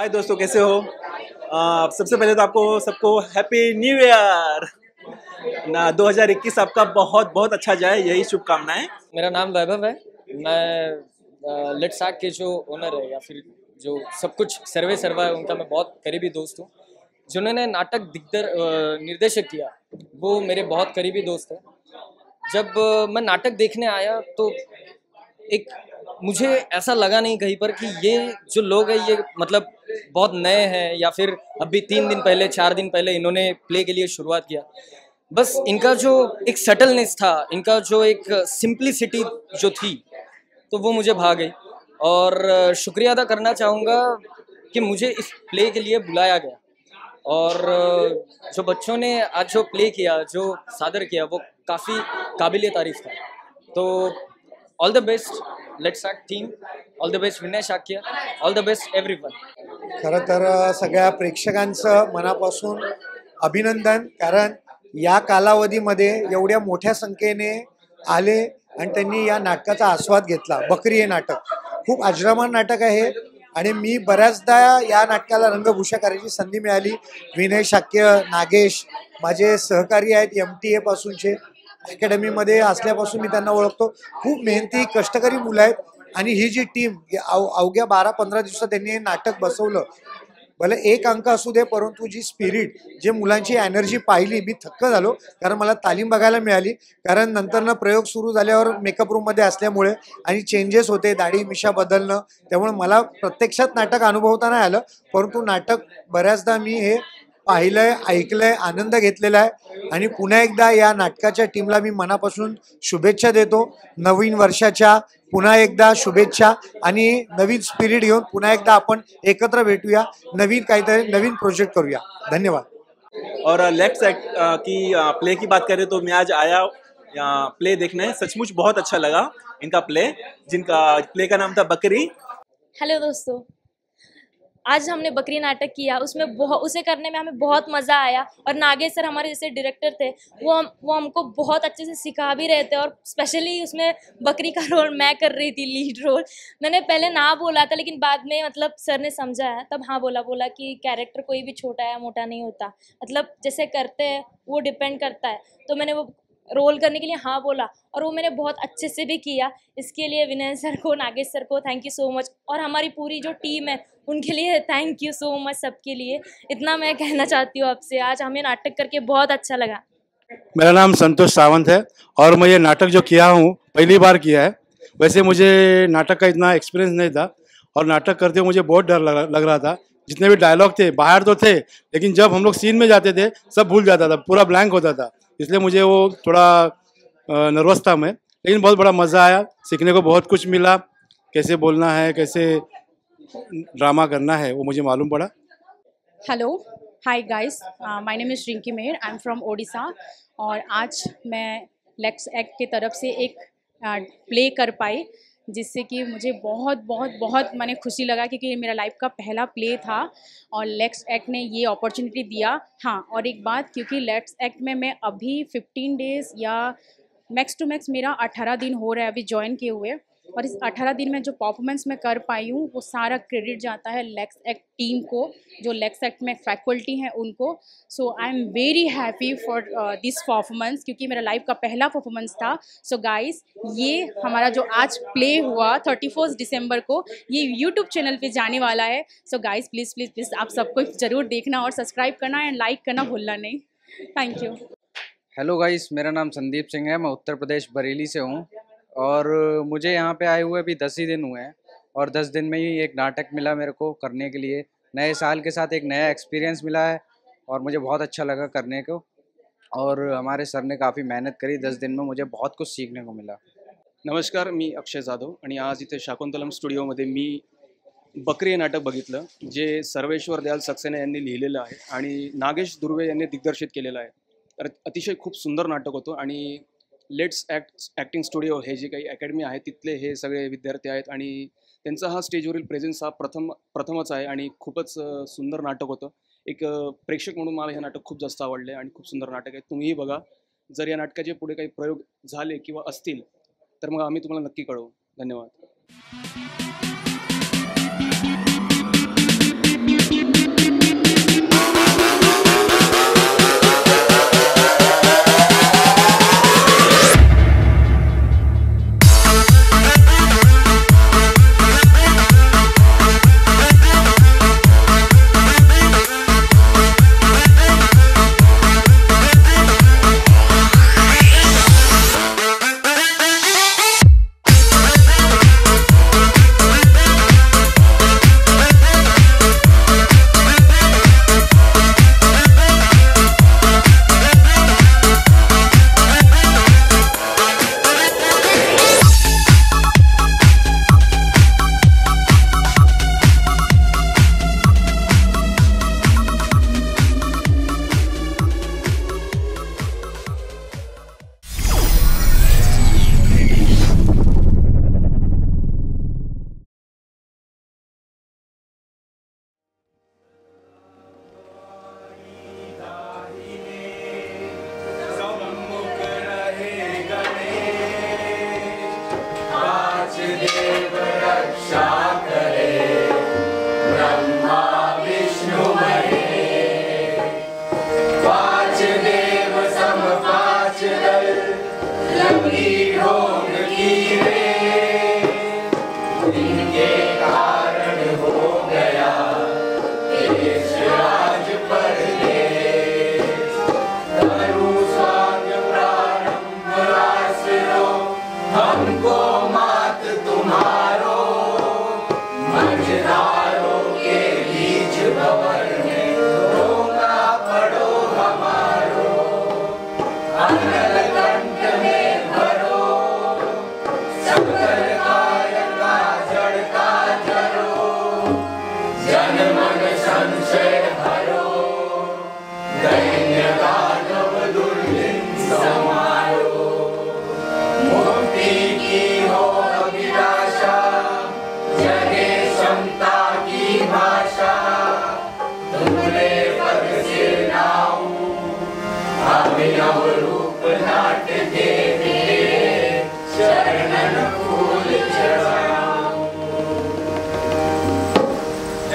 हाय दोस्तों, कैसे हो? सबसे पहले तो आपको सबको हैप्पी न्यू ईयर ना। 2021 आपका बहुत बहुत अच्छा जाए, यही शुभकामनाएं। मेरा नाम वैभव है। मैं लेट्स एक्ट के जो ओनर है या फिर जो सब कुछ सर्वे सर्वा है उनका मैं बहुत करीबी दोस्त हूँ। जिन्होंने नाटक निर्देशित किया वो मेरे बहुत करीबी दोस्त है। जब मैं नाटक देखने आया तो एक मुझे ऐसा लगा नहीं कहीं पर कि ये जो लोग हैं ये मतलब बहुत नए हैं या फिर अभी 3 दिन पहले 4 दिन पहले इन्होंने प्ले के लिए शुरुआत किया। बस इनका जो एक सटलनेस था, इनका जो एक सिंप्लिसिटी जो थी, तो वो मुझे भा गई। और शुक्रिया अदा करना चाहूँगा कि मुझे इस प्ले के लिए बुलाया गया। और जो बच्चों ने आज जो प्ले किया, जो सादर किया, वो काफ़ी काबिल तारीफ था। तो all the best let's act team, all the best Vinay Shakya, all the best everyone. खरं तर सगळ्या प्रेक्षकांचं मनापासून अभिनंदन, कारण या कालावधीमध्ये एवढ्या मोठ्या संख्येने आले आणि त्यांनी या नाटकाचा आस्वाद घेतला। बकरी हे नाटक खूप अजरामर नाटक आहे आणि मी बऱ्याचदा या नाटकाला रंगभूषा करायची संधी मिळाली। विनय शाक्य, नागेश माझे सहकारी आहेत, MTA पासूनचे, अकॅडमीमध्ये असल्यापासून मी त्यांना ओळखतो। खूप मेहनती कष्टकरी मुलं आहेत आणि ही जी टीम अवघ्या 12-15 दिवसात त्यांनी हे नाटक बसवलं। भले एक अंक असू दे, परंतु जी स्पिरिट, जे मुलांची एनर्जी पाहिली, मी थक्क झालो, कारण मला तालीम बघायला मिळाली। कारण नंतरनं प्रयोग सुरू झाल्यावर मेकअप रूममध्ये असल्यामुळे आणि चेंजेस होते, दाढी मिशा बदलणं, त्यामुळे मला प्रत्यक्षात नाटक अनुभवता नाही आलं, परंतु नाटक बऱ्याचदा मी हे पाहिलंय, ऐकलंय, आनंद घेतलेला आहे। आणि पुन्हा एकदा या नाटकाच्या टीमला मी मनापासून शुभेच्छा देतो। नवीन वर्षाच्या पुन्हा एकदा शुभेच्छा आणि नवीन स्पिरिट घेऊन पुन्हा एकदा आपण एकत्र भेटूया, नवीन काहीतरी नवीन प्रोजेक्ट करूया। धन्यवाद। और लेट्स एक्ट की प्ले की बात करें तो मैं आज आया प्ले देखने, सचमुच बहुत अच्छा लगा इनका प्ले, जिनका प्ले का नाम था बकरी। हेलो दोस्तों, आज हमने बकरी नाटक किया, उसमें उसे करने में हमें बहुत मज़ा आया। और नागेश सर हमारे जैसे डायरेक्टर थे, वो हमको बहुत अच्छे से सिखा भी रहे थे। और स्पेशली उसमें बकरी का रोल मैं कर रही थी, लीड रोल। मैंने पहले ना बोला था, लेकिन बाद में मतलब सर ने समझाया, तब हाँ बोला कि कैरेक्टर कोई भी छोटा या मोटा नहीं होता, मतलब जैसे करते हैं वो डिपेंड करता है। तो मैंने वो रोल करने के लिए हाँ बोला और वो मैंने बहुत अच्छे से भी किया। इसके लिए विनय सर को, नागेश सर को थैंक यू सो मच, और हमारी पूरी जो टीम है उनके लिए थैंक यू सो मच, सबके लिए। इतना मैं कहना चाहती हूँ आपसे, आज हमें नाटक करके बहुत अच्छा लगा। मेरा नाम संतोष सावंत है और मैं ये नाटक जो किया हूँ पहली बार किया है। वैसे मुझे नाटक का इतना एक्सपीरियंस नहीं था और नाटक करते हुए मुझे बहुत डर लग रहा था। जितने भी डायलॉग थे बाहर तो थे, लेकिन जब हम लोग सीन में जाते थे सब भूल जाता था, पूरा ब्लैंक होता था, इसलिए मुझे वो थोड़ा नर्वस था मैं। लेकिन बहुत बड़ा मज़ा आया, सीखने को बहुत कुछ मिला, कैसे बोलना है, कैसे ड्रामा करना है, वो मुझे मालूम पड़ा। Hello, hi guys, my name is Rinki Meher, I am from Odisha. और आज मैं लेट्स एक्ट की तरफ से एक प्ले कर पाई, जिससे कि मुझे बहुत बहुत बहुत मैंने खुशी लगा, क्योंकि ये मेरा लाइफ का पहला प्ले था और लेट्स एक्ट ने ये अपॉर्चुनिटी दिया। हाँ, और एक बात, क्योंकि लेट्स एक्ट में मैं अभी 15 डेज़ या मैक्स टू मैक्स मेरा 18 दिन हो रहा है अभी ज्वाइन किए हुए, और इस 18 दिन में जो परफॉर्मेंस मैं कर पाई हूँ वो सारा क्रेडिट जाता है लेट्स एक्ट टीम को, जो लेट्स एक्ट में फैकल्टी हैं उनको। So I am very happy for this performance, क्योंकि मेरा लाइफ का पहला परफॉर्मेंस था। सो गाइस, ये हमारा जो आज प्ले हुआ 31 दिसंबर को, ये यूट्यूब चैनल पे जाने वाला है। So guys please please please आप सबको ज़रूर देखना और सब्सक्राइब करना एंड लाइक करना भूलना नहीं। Thank you. हेलो गाइस, मेरा नाम संदीप सिंह है, मैं उत्तर प्रदेश बरेली से हूँ और मुझे यहाँ पे आए हुए अभी 10 ही दिन हुए हैं और 10 दिन में ही एक नाटक मिला मेरे को करने के लिए। नए साल के साथ एक नया एक्सपीरियंस मिला है और मुझे बहुत अच्छा लगा करने को, और हमारे सर ने काफ़ी मेहनत करी। 10 दिन में मुझे बहुत कुछ सीखने को मिला। नमस्कार, मी अक्षय जाधव आणि आज इथे शाकुंतलम स्टुडिओमध्ये मी बकरी हे नाटक बघितलं, जे सर्वेश्वर दयाल सक्सेना यांनी लिहिलेलं आहे आणि नागेश दुर्वे यांनी दिग्दर्शित केलेलं आहे। तर अतिशय खूप सुंदर नाटक होतं आणि लेट्स ॲक्टिंग स्टुडिओ हे जे काही अकॅडमी आहे तिथले हे सगळे विद्यार्थी आहेत आणि त्यांचा हा स्टेजवरील प्रेझेन्स हा प्रथमच आहे आणि खूपच सुंदर नाटक होतं। एक प्रेक्षक म्हणून मला हे नाटक खूप जास्त आवडले आणि खूप सुंदर नाटक आहे, तुम्हीही बघा। जर या नाटकाचे पुढे काही प्रयोग झाले किंवा असतील तर मग आम्ही तुम्हाला नक्की कळवू। धन्यवाद।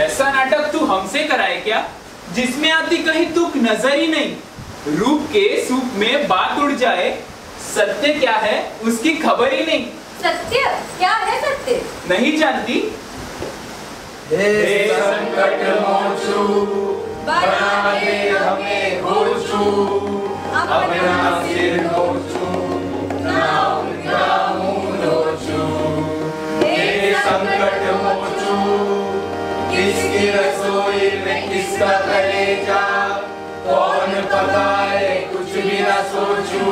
ऐसा नाटक तू हमसे कराए क्या, जिसमें आती कहीं तुक नजर ही नहीं। रूप के सूप में बात उड़ जाए, सत्य क्या है उसकी खबर ही नहीं। सत्य क्या है? सत्य नहीं जानती? हे संकट मोचू, बना दे हमें होचू, अपना सिर नोचू, ना उनका मुंह नोचू। हे संकट मोचू, किसकी रसोई में किसका कलेजा, कौन पकाए कुछ भी ना सोचू।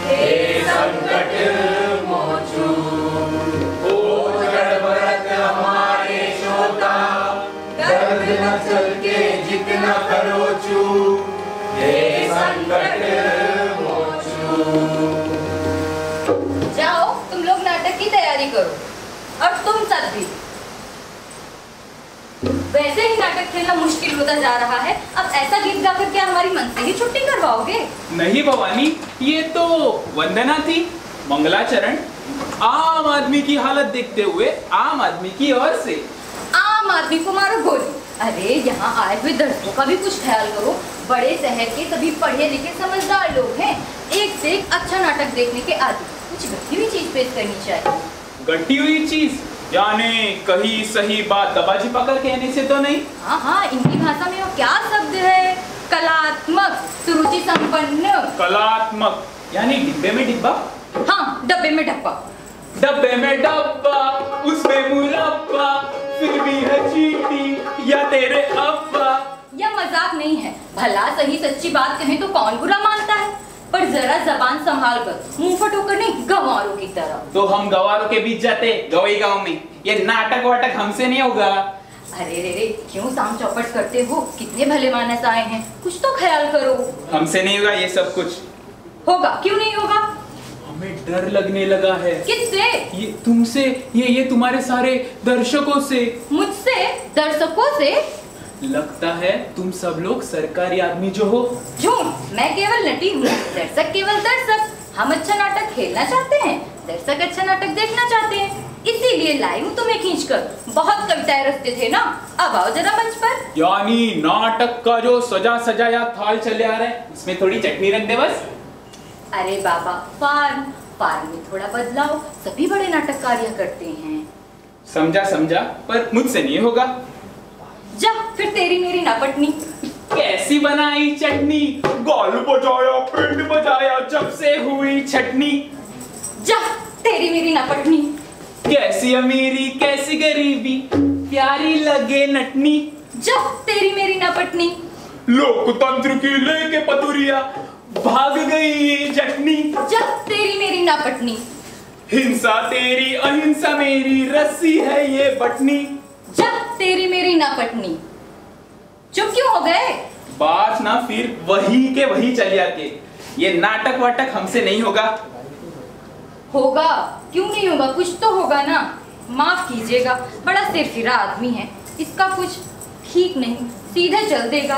हे संकट मोचू, ओ जड़भरत हमारे शोता, दर्द न चल के जितना खरोचू। हे संकट मोचू। जाओ तुम लोग नाटक की तैयारी करो, और तुम सब भी। वैसे ही नाटक खेलना मुश्किल होता जा रहा है, अब ऐसा गीत गाकर क्या हमारी मन से ही छुट्टी करवाओगे? नहीं भवानी, ये तो वंदना थी, मंगलाचरण। आम आदमी की हालत देखते हुए आम आदमी की ओर से। आम आदमी को मारो गोली। अरे यहाँ आए हुए दर्शकों का भी कुछ ख्याल करो। बड़े शहर के सभी पढ़े लिखे समझदार लोग हैं, एक से एक अच्छा नाटक देखने के आदि। कुछ गट्टी हुई चीज पेश करनी चाहिए। गट्टी हुई चीज यानी कही सही बात दबाजी पकड़ कहने से तो नहीं? हाँ हाँ, इनकी भाषा में वो क्या शब्द है? कलात्मक, सुरुचि संपन्न। कलात्मक यानी डिब्बे में डिब्बा? हाँ, डब्बे में डब्बा। डब्बे में डब्बा, उसमें मुरब्बा, फिर भी है चीटी या तेरे अब्बा। यह मजाक नहीं है। भला सही सच्ची बात कहें तो कौन बुरा मानता है, पर जरा जबान संभाल कर, मुंह फटोकर नहीं, गंवारों की तरह। तो हम गंवारों के बीच जाते गवई गांव में, ये नाटक वाटक हमसे नहीं होगा। अरे रे रे, क्यों साम चौपट करते हो? कितने भले मानस आए हैं, कुछ तो ख्याल करो। हमसे नहीं होगा ये सब कुछ। होगा, क्यों नहीं होगा? हमें डर लगने लगा है। किससे? ये तुमसे, ये तुम्हारे सारे दर्शकों से। मुझसे? दर्शकों से? लगता है तुम सब लोग सरकारी आदमी जो हो। झूठ, मैं केवल नटी हूँ, दर्शक केवल दर्शक। हम अच्छा नाटक खेलना चाहते हैं, दर्शक अच्छा नाटक देखना चाहते हैं, इसीलिए लाई हूँ तुम्हें खींचकर। बहुत कविताएं रचते थे ना, अब आओ जरा मंच पर। यानी नाटक का जो सजा सजाया थाल चले आ रहा है, उसमें थोड़ी चटनी रख दे बस। अरे बाबा, फार्म में थोड़ा बदलाव, सभी बड़े नाटक कार्य करते हैं। समझा, पर मुझसे नहीं होगा। जा, फिर तेरी मेरी नापटनी। कैसी बनाई चटनी, गाल बजाया पिंड बजाया, जब से हुई छटनी। जा, तेरी मेरी नापटनी। कैसी अमीरी कैसी गरीबी, प्यारी लगे नटनी। जा, तेरी मेरी नापटनी। लोकतंत्र की लेके पतुरिया, भाग गई जटनी। जा, तेरी मेरी नापटनी। हिंसा तेरी अहिंसा मेरी, रस्सी है ये बटनी। जा, तेरी मेरी नापटनी। चुप क्यों हो गए? बात ना फिर वही के वही चली आती। ये नाटक वाटक हमसे नहीं होगा। होगा, क्यों नहीं होगा? कुछ तो होगा ना। माफ कीजिएगा, बड़ा सिरफिरा आदमी है, इसका कुछ ठीक नहीं, सीधे चल देगा।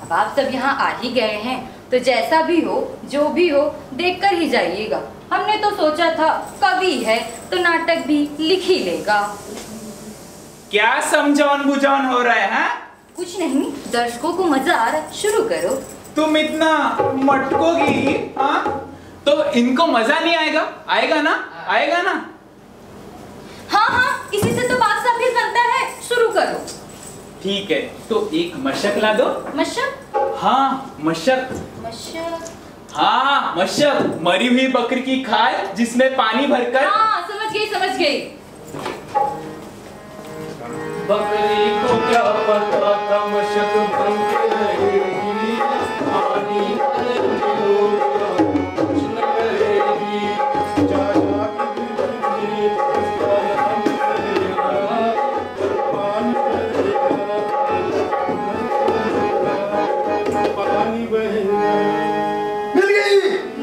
अब आप सब यहाँ आ ही गए हैं, तो जैसा भी हो, जो भी हो, देखकर ही जाइएगा। हमने तो सोचा था कवि है तो नाटक भी लिख ही लेगा। क्या समझान बुझान हो रहा है? हाँ, कुछ नहीं, दर्शकों को मजा आ रहा, शुरू करो। तुम इतना मटकोगी? हाँ, तो इनको मजा नहीं आएगा? आएगा ना? आएगा ना? हाँ हाँ, इसी से तो बात फिर बनता है। शुरू करो। ठीक है, तो एक मशक ला दो। मशक? हाँ मशक। मशक? हाँ मशक, मरी हुई बकरी की खाल जिसमें पानी भरकर। हाँ समझ गई समझ गई। बकरी को क्या पता था मशक बन के रहेगी, पानी कुछ न करेगी, जा जा के बिजली उसका हम करेगा, पानी बहेगा, पानी बहेगा। मिल गई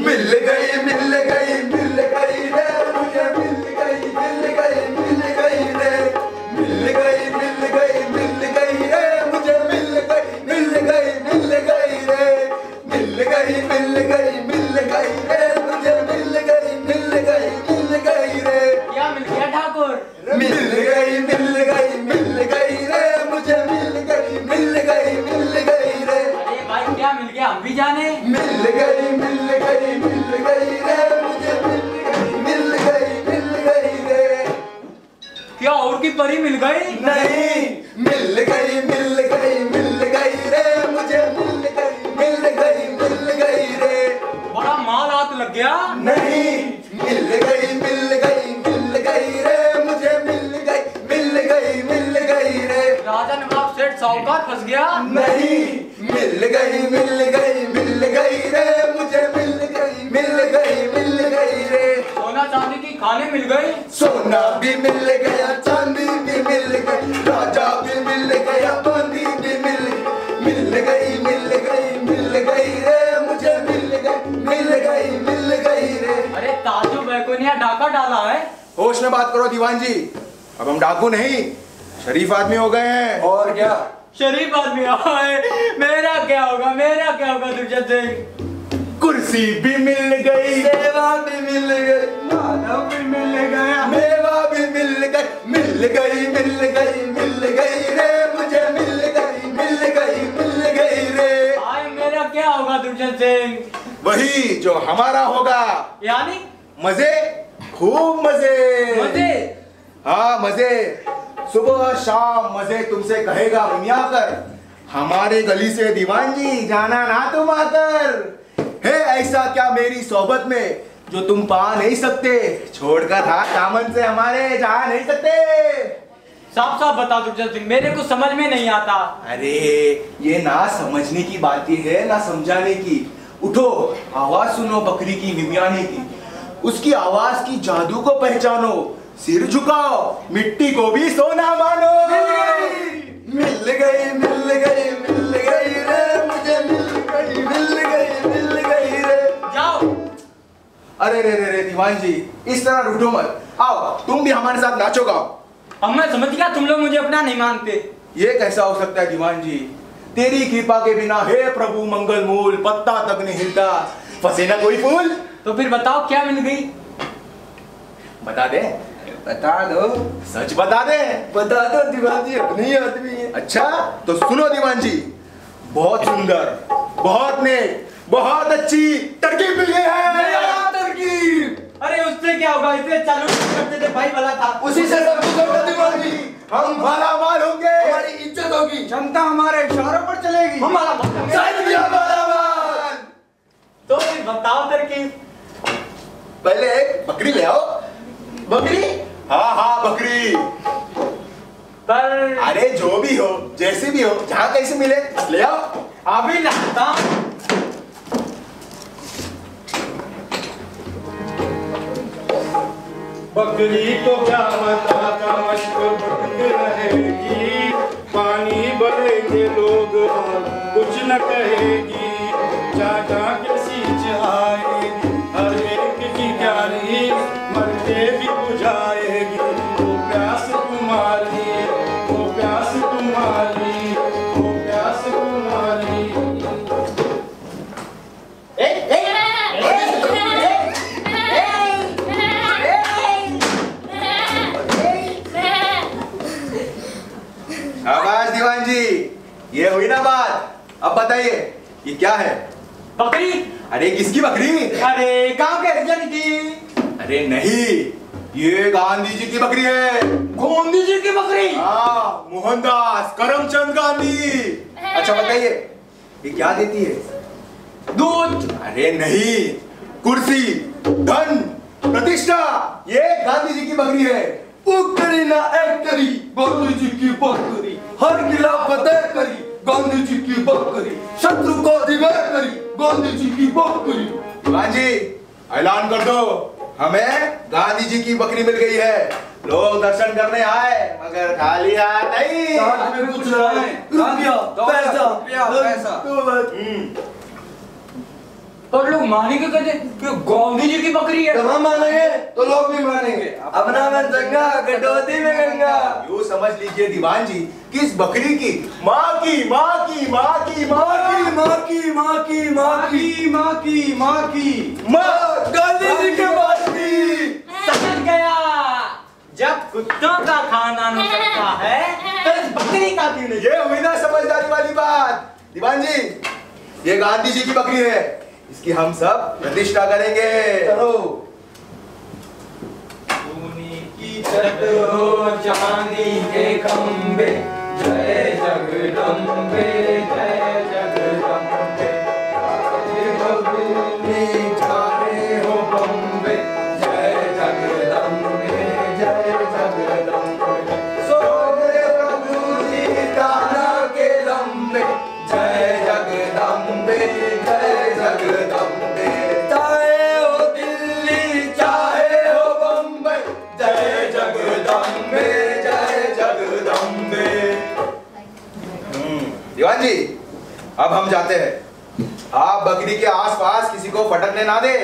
मिल गई मिल गई मिल गई रे मुझे, मिल गई मिल गई मिल गई रे, मिल गई मिल गई मिल गई रे मुझे, मिल गई मिल गई मिल गई रे, मिल गई मिल गई मिल गई रे मुझे, मिल गई मिल गई मिल गई रे। क्या मिल गया ठाकुर? मिल गई मिल गई मिल गई रे मुझे, मिल गई मिल गई मिल गई रे। अरे भाई क्या मिल गया, हम भी जाने। मिल गई मिल गई मिल गई रे मुझे, मिल गई मिल गई रे। क्या और की परी मिल गई? नहीं, मिल गई मिल गई मिल गई रे मुझे, मिल गई मिल गई मिल गई रे। बड़ा माल हाथ लग गया। नहीं, मिल गई मिल गई मिल गई रे मुझे, मिल गई मिल गई मिल गई रे। राजा नवाब सेठ साहूकार फंस गया। नहीं, मिल गई मिल गई मिल गई रे मुझे, मिल गई मिल गई मिल गई रे। सोना चांदी की खाने मिल गई। सोना भी मिल गया, चांदी भी मिल गई, राजा भी मिल गया, बांदी भी मिल गई, मिल गई मिल गई मिल गई रे मुझे, मिल गई मिल गई रे। अरे ताजू बैकुनिया डाका डाला है। होश में बात करो दीवान जी, अब हम डाकू नहीं शरीफ आदमी हो गए हैं। और क्या शरीफ आदमी आए, मेरा क्या होगा, मेरा क्या होगा दुर्जन सिंह? कुर्सी भी मिल गई, सेवा भी मिल गई, मानव भी मिल गया, मेवा भी मिल गई, मिल गई मिल गई मिल गई रे मुझे, मिल गई मिल गई मिल गई रे। आए मेरा क्या होगा दुर्जन सिंह? वही जो हमारा होगा। यानी मजे, खूब मजे। मजे? हाँ मजे, सुबह शाम मजे तुमसे कहेगा मुनिया कर, हमारे गली से दीवान जी जाना ना तुम आकर। है ऐसा क्या मेरी सोबत में जो तुम पा नहीं सकते, छोड़कर हाथ दामन से हमारे जा नहीं सकते। साफ साफ बता दुर्जन सिंह, मेरे को समझ में नहीं आता। अरे ये ना समझने की बातें है ना समझाने की। उठो, आवाज सुनो बकरी की मिमियाने की, उसकी आवाज की जादू को पहचानो, सिर झुकाओ, मिट्टी को भी सोना मानो। मिल गई मिल गई मिल गई रे मुझे, मिल गई मिल गई मिल गई रे। जाओ। अरे रे रे रे दीवान जी, इस तरह रूठो मत, आओ तुम भी हमारे साथ नाचो गाओ। अब मैं समझ गया तुम लोग मुझे अपना नहीं मानते। ये कैसा हो सकता है दीवान जी, तेरी कृपा के बिना हे प्रभु मंगल मूल, पत्ता तक नहीं हिलता, फंसे ना कोई फूल। तो फिर बताओ क्या मिल गई? बता दे, बता दो, सच बता दे, बता दो दीवान जी, अपनी आदमी है। अच्छा तो सुनो दीवान जी, बहुत सुंदर, बहुत नेक, बहुत अच्छी तरकीब मिल गई है। तरकीब? अरे उससे क्या होगा, इसे चालू करते थे भाई भला था। उसी से सब कुछ होगा दीवान जी, हम भला माल होंगे, हमारी इज्जत होगी, जनता हमारे इशारों पर चलेगी, हमारा तो फिर बताओ तरकीब। पहले एक बकरी ले आओ। बकरी? हाँ हाँ बकरी। पर अरे जो भी हो, जैसे भी हो, जहाँ कैसे मिले ले आओ। अभी लाता। बकरी को क्या पता था मश्क बन के रहेगी, पानी भरेंगे लोग और कुछ न कहेगी, जा जा के सींच आएगी, हर एक की प्यारी मर के भी बुझाएगी, वो प्यास तुम्हारी, वो प्यास तुम्हारी, वो प्यास तुम्हारी। शाबाश दीवान जी, ये हुई ना बात। अब बताइए ये क्या है? बकरी? अरे किसकी बकरी? अरे गांव के हरियाणी की। अरे नहीं, ये गांधी जी की बकरी है। गांधी जी की बकरी? हाँ, मोहनदास करमचंद गांधी। अच्छा बताइए, ये क्या देती है? दूध। अरे नहीं, कुर्सी, धन, प्रतिष्ठा। ये गांधी जी की बकरी है। उकरी ना एक करी गांधी जी की बकरी, हर गिला फतेह करी गांधी जी की बकरी, शत्रु को दिवार करी गांधी जी की बकरी। दीवान जी, ऐलान कर दो, हमें गांधी जी की बकरी मिल गई है। लोग दर्शन करने आए मगर खाली हाथ नहीं। साथ में कुछ लाए, रुपया, पैसा। और लोग मानेंगे कहते कि गांधी जी की बकरी है। जब हम मानेंगे तो लोग भी मानेंगे। अपना मन चंगा कटौती में गंगा। यूँ समझ लीजिए दीवान जी, किस बकरी की माँ की माँ की माँ की माँ की माँ की माँ की माँ की माँ की माँ की माँ गांधी जी के पास की। समझ गया, जब कुत्तों का खाना न सकता है तो इस बकरी का क्यों नहीं? ये हुई ना समझदारी वाली बात। दीवान जी, ये गांधी जी की बकरी है, इसकी हम सब प्रतिष्ठा करेंगे। चलो। सोने की छत हो चांदी के खंबे, जय जगदम्बे जय जगदम्बे। चाहे हो बम्बे, जय जगदम्बे जय जगदम्बे। सोने प्रभु जी ताना के लंबे, जय जगदम्बे जय जगदम्बे। चाहे हो दिल्ली चाहे हो बम्बई, जय जगदम्बे जय जगदम्बे। दीवान जी, अब हम जाते हैं। आप बकरी के आसपास किसी को फटकने ना दे।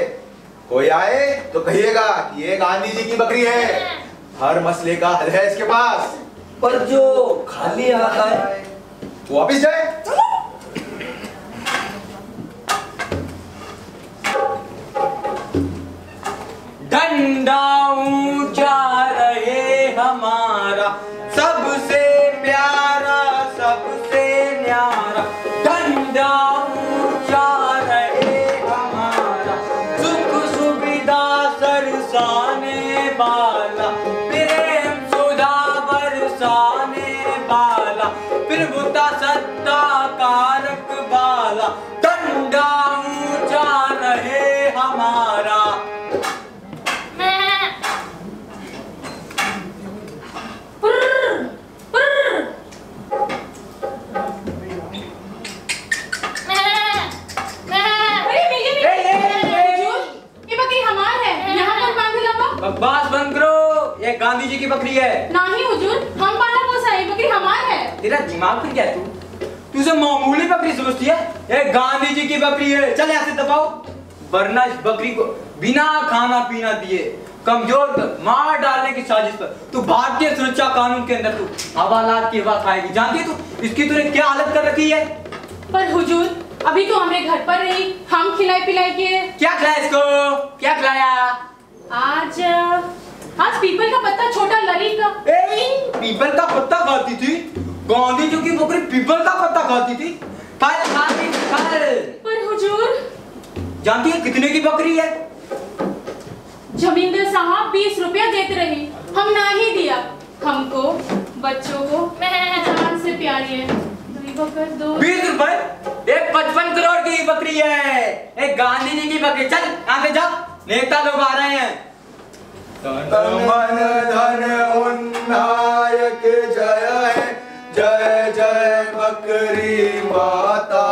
कोई आए तो कहिएगा कि ये गांधी जी की बकरी है। हर मसले का हल है इसके पास। पर जो खाली हाथ आए वो वापिस जाए। डंडा ऊंचा रहे हमारा, सबसे प्यारा सबसे न्यारा। डंडा ऊंचा रहे हमारा, सुख सुविधा सरसाने वाला, प्रेम सुधा बरसाने वाला, प्रभुता सत्ता कारक वाला। डंडा ऊंचा रहे हमारा। बकवास बंद करो, ये गांधी जी की बकरी है। नहीं हुजूर, हम पाला पोसा है, बकरी हमार है। तेरा दिमाग फिर क्या है? तू उसे मामूली बकरी समझती है? ये गांधी जी की बकरी है। चल यहाँ से दबाओ, वरना इस बकरी को बिना खाना पीना दिए कमजोर कर मार डालने की साजिश पर तू भारतीय सुरक्षा कानून के अंदर तू हवालात की हवा खाएगी। जानती है तू इसकी तूने क्या हालत कर रखी है? पर हुजूर, अभी तो हमें घर पर रही, हम खिलाई पिलाई के। क्या खिलाया इसको? क्या खिलाया? आज पीपल का पत्ता छोटा लरी का। पीपल का पत्ता खाती थी? गांधी जी की बकरी पीपल का पत्ता खाती थी? पर हुजूर, जानती है कितने की बकरी है? जमींदार साहब 20 रुपया देते रहे, हम ना ही दिया। हमको बच्चों को जान से प्यारी है। 20 रुपए? एक 55 करोड़ की बकरी है, एक गांधी जी की बकरी। चल आगे जा, नेता लोग आ रहे हैं। मन धन उन्नायक जय है, जय जय बकरी माता।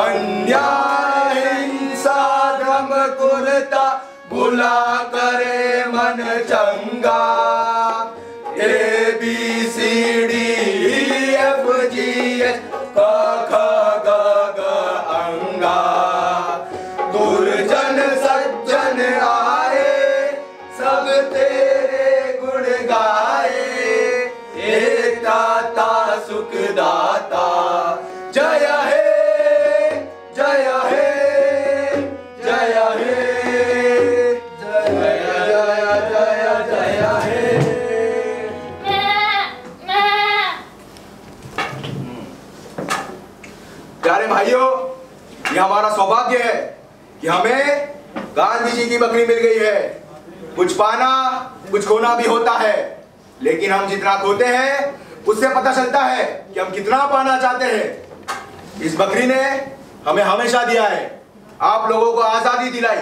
अन्याय हिंसा धर्म कुरता, बुला करे मन चंगा। ABCD EFGH क ख ग घ अंगा। दुर्जन सज्जन आए, सब तेरे गुण गाए। हे दाता सुखदाता, जय हे जय हे जय हे जय जय जय जय हे। प्यारे भाइयों, ये हमारा सौभाग्य है कि हमें गांधी जी की बकरी मिल गई है। कुछ पाना कुछ खोना भी होता है, लेकिन हम जितना खोते हैं उससे पता चलता है कि हम कितना पाना चाहते हैं। इस बकरी ने हमें हमेशा दिया है, आप लोगों को आजादी दिलाई,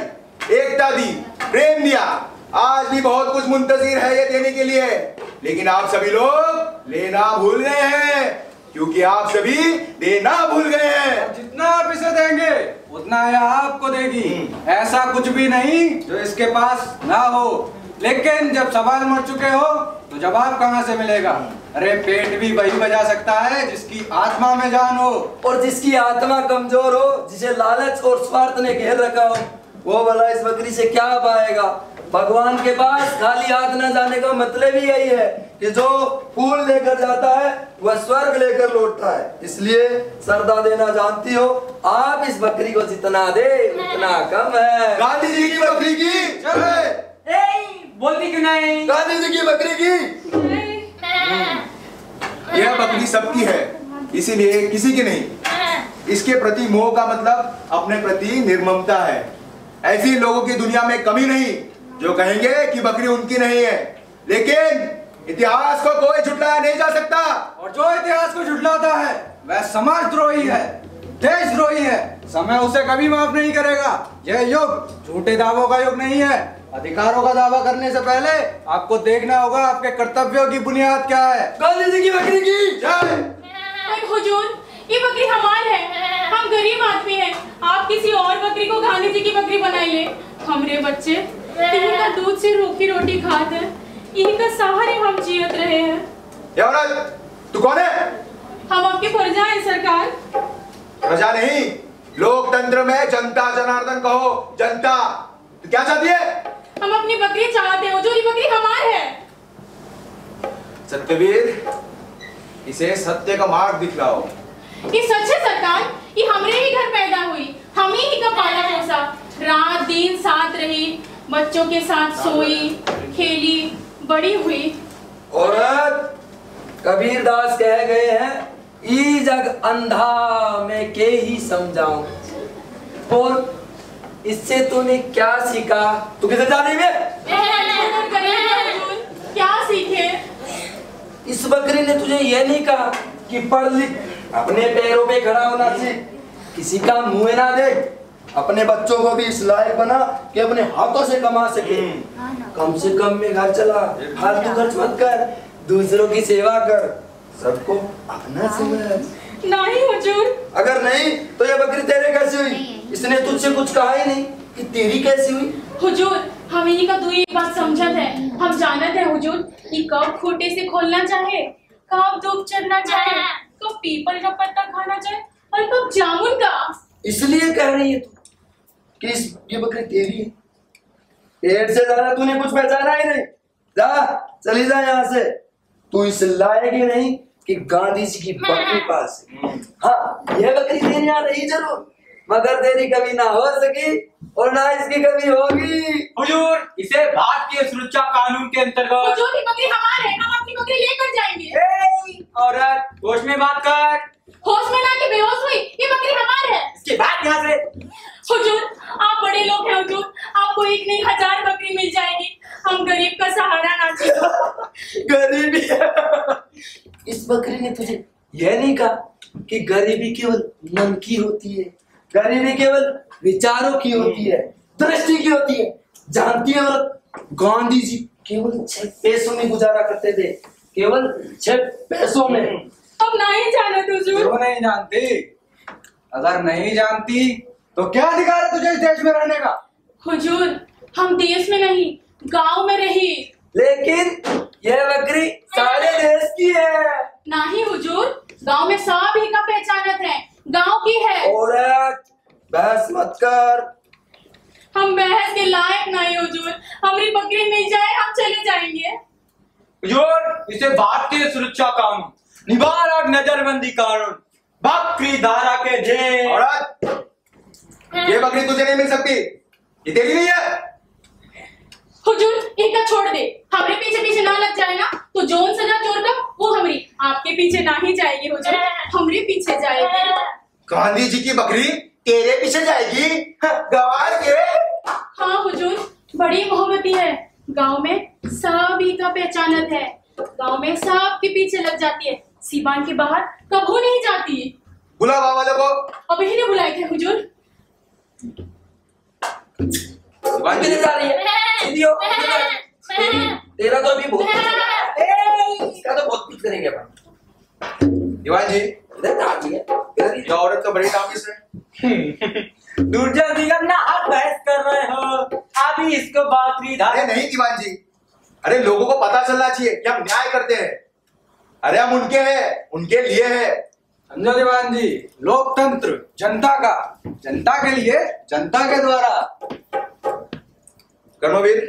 एकता दी, प्रेम दिया। आज भी बहुत कुछ मुंतजिर है ये देने के लिए, लेकिन आप सभी लोग लेना भूल गए हैं, क्योंकि आप सभी देना भूल गए हैं। जितना आप इसे देंगे उतना यह आपको देगी। ऐसा कुछ भी नहीं जो इसके पास ना हो, लेकिन जब सवाल मर चुके हो तो जवाब कहाँ से मिलेगा? अरे पेट भी वही बजा सकता है जिसकी आत्मा में जान हो, और जिसकी आत्मा कमजोर हो, जिसे लालच और स्वार्थ ने घेर रखा हो, वो भला इस बकरी से क्या पाएगा? भगवान के पास खाली हाथ न जाने का मतलब ही यही है कि जो फूल लेकर जाता है वह स्वर्ग लेकर लौटता है। इसलिए श्रद्धा देना जानती हो, आप इस बकरी को जितना दे उतना कम है। गांधी जी की बकरी की बोलती क्यों नहीं? गांधी जी की बकरी की। यह बकरी सबकी है, इसीलिए किसी की नहीं। इसके प्रति मोह का मतलब अपने प्रति निर्ममता है। ऐसी लोगों की दुनिया में कमी नहीं जो कहेंगे कि बकरी उनकी नहीं है, लेकिन इतिहास को कोई झुटलाया नहीं जा सकता। और जो इतिहास को झुटलाता है वह समाजद्रोही है, देशद्रोही है। समय उसे कभी माफ नहीं करेगा। यह युग झूठे दावों का युग नहीं है। अधिकारों का दावा करने से पहले आपको देखना होगा आपके कर्तव्यों की बुनियाद क्या है। गांधी जी की बकरी की जय। हुजूर, ये बकरी हमारी है, हम गरीब आदमी हैं। आप किसी और बकरी को गांधी जी की बकरी बनाइए। हमरे बच्चे इन्हीं का दूध से रोटी रोटी खाते हैं, इन्हीं का सहारे हम जियत रहे हैं। औरत, तू कौन है? हम आपके प्रजा हैं सरकार। प्रजा नहीं, लोकतंत्र में जनता जनार्दन कहो, जनता। तो क्या चाहती है? हम अपनी बकरी चाहते हैं हुजूर, ये बकरी हमारी है। सत्यवीर, इसे सत्य का मार्ग दिखलाओ। ये सच है सरकार, ये हमरे ही घर पैदा हुई, हम ही का पाला पोसा, रात दिन साथ रही, बच्चों के साथ सोई खेली बड़ी हुई। औरत, कबीरदास कह गए हैं, ई जग अंधा मैं के ही समझाऊं। और इससे तूने क्या सीखा? तू किसे जाने में? क्या सीखे? इस बकरी ने तुझे ये नहीं कहा कि पढ़ लिख, अपने पैरों पे खड़ा होना सीख, किसी का मुंह ना देख, अपने बच्चों को भी इस लायक बना कि अपने हाथों से कमा सके। कम से कम में घर चला, फालतू खर्च मत कर, दूसरों की सेवा कर, सबको अपना समझ। नहीं हुजूर। अगर नहीं तो ये बकरी तेरे कैसे हुई? इसने तुझसे कुछ कहा ही नहीं कि तेरी कैसी हुई? हुजूर, हम इन्हीं का दुई एक बात समझत है। हम जानत है हुजूर कि कब खूंटे से खोलना चाहे, कब धूप चढ़ना चाहे, कब पीपल का पत्ता खाना चाहे और कब जामुन का। इसलिए कह रही है तू कि ये बकरी तेरी है। पेट से ज्यादा तूने कुछ पहचाना ही नहीं। जा, चली जा यहाँ से। तू इस लायक ही नहीं कि गांधी जी की बकरी पास। हाँ, यह बकरी तेरी यहाँ रही जरूर, मगर तेरी कभी ना हो सकी और ना इसकी कभी होगी। हुजूर, इसे भारतीय सुरक्षा कानून के अंतर्गत। हुजूर, ये बकरी हमारी है, हम अपनी बकरी लेकर जाएंगे। औरत, होश में बात कर। होश में ना कि बेहोश हुई, ये बकरी हमारी है। इसके बाद यहाँ से। हुजूर, आप बड़े लोग हैं हुजूर, आपको एक नहीं 1000 बकरी मिल जाएगी। हम गरीब का सहारा ना चाहिए। गरीबी। इस बकरी ने तुझे यह नहीं कहा कि गरीबी केवल मन की होती है, गरीबी केवल विचारों की होती है, दृष्टि की होती है। जानती है औरत, गांधी जी केवल 6 पैसों में गुजारा करते थे, केवल 6 पैसों में। हम नहीं जानते हुजूर। क्यों नहीं जानती? अगर नहीं जानती तो क्या अधिकार है तुझे इस देश में रहने का? हुजूर, हम देश में नहीं गांव में रही। लेकिन यह बकरी सारे देश की है। नहीं हुजूर, गांव में सब ही का पहचानत है, गांव की है। औरत, बहस मत कर। हम बहस के लायक नहीं हुजूर, हमारी बकरी मिल जाए हम चले जाएंगे। हुजूर, इसे भारतीय सुरक्षा कानून, निवारक नजरबंदी कानून, बकरी धारा के जे। औरत, ये बकरी तुझे नहीं मिल सकती, ये तेरी नहीं है। हुजूर, इनका छोड़ दे, हमारे पीछे पीछे ना लग जाए ना तो जोन सजा चोर का वो हमारी आपके पीछे ना ही जाएगी हुजूर, हमारे पीछे जाएगी। गांधी जी की बकरी तेरे पीछे जाएगी गवार के। हाँ हुजूर, बड़ी मोहब्बती है। गांव में सभी का पहचानत है। गांव में सबके पीछे लग जाती है। सीबान के बाहर कभी नहीं जाती। बुला बाबा लोगो। अभी नहीं बुलाए थे हुजूर। सीबान के लिए जा रही है। सीधी हो। तेरा तो अभी बहुत इसका तो बहुत कुछ करेंगे अपन। दीवान जी इधर कहाँ की है? ये औरत तो बड़ी नामिस है। दूरजा दिगम ना हाथ बहस कर रहे हो। अभी इसको बाकरी धार। अरे नहीं दीवान जी, अरे लोगों को पता चलना चाहिए कि हम न्याय करते हैं। अरे हम उनके हैं, उनके लिए है। समझो दीवान जी, लोकतंत्र जनता का, जनता के लिए, जनता के द्वारा। कर्मवीर,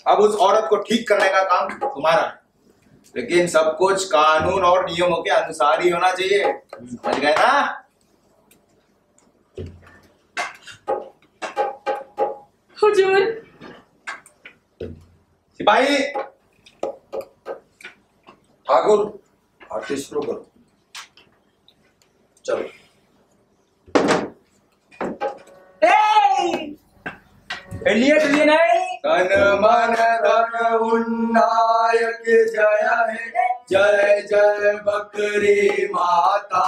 अब उस औरत को ठीक करने का काम तुम्हारा है, लेकिन सब कुछ कानून और नियमों के अनुसार ही होना चाहिए। समझ गए ना? हुजूर। सिपाही ठाकुर, आरती शुरू करो। चलो। लिए नहीं। तन मन धन उन्नायक जय है, जय जय बकरी माता।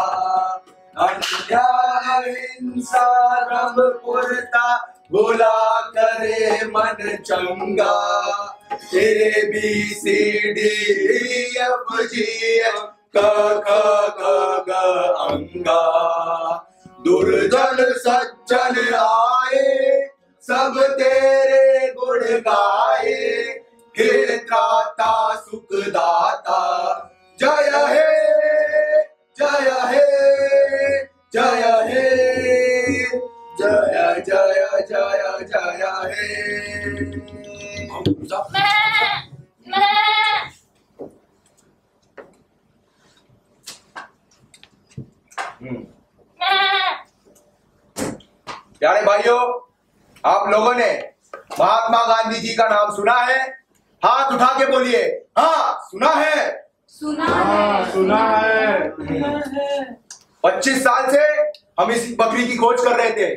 अन्याय हिंसा रब पुरता, बुला करे मन चंगा। तेरे BCD FG क ख ग घ अंगा। दुर्जन सज्जन आए, सब तेरे गुण गाए। हे त्राता सुखदाता, जय हे जय हे जय हे जय जय जय जय हे। प्यारे भाइयों, आप लोगों ने महात्मा गांधी जी का नाम सुना है? हाथ उठा के बोलिए, हाँ सुना है। सुना है। सुना है। 25 साल से हम इस बकरी की खोज कर रहे थे।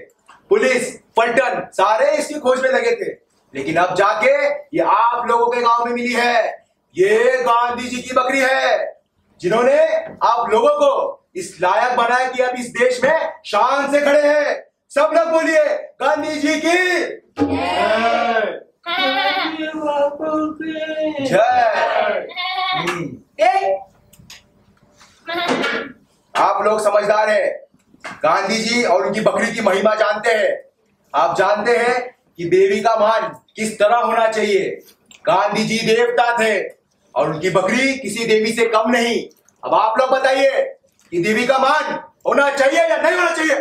पुलिस, पलटन सारे इसकी खोज में लगे थे, लेकिन अब जाके ये आप लोगों के गांव में मिली है। ये गांधी जी की बकरी है, जिन्होंने आप लोगों को इस लायक बनाया कि अब इस देश में शान से खड़े हैं। सब लोग बोलिए, गांधी जी की जय। आप लोग समझदार हैं, गांधी जी और उनकी बकरी की महिमा जानते हैं। आप जानते हैं कि देवी का मान किस तरह होना चाहिए। गांधी जी देवता थे और उनकी बकरी किसी देवी से कम नहीं। अब आप लोग बताइए कि देवी का मान होना चाहिए या नहीं होना चाहिए?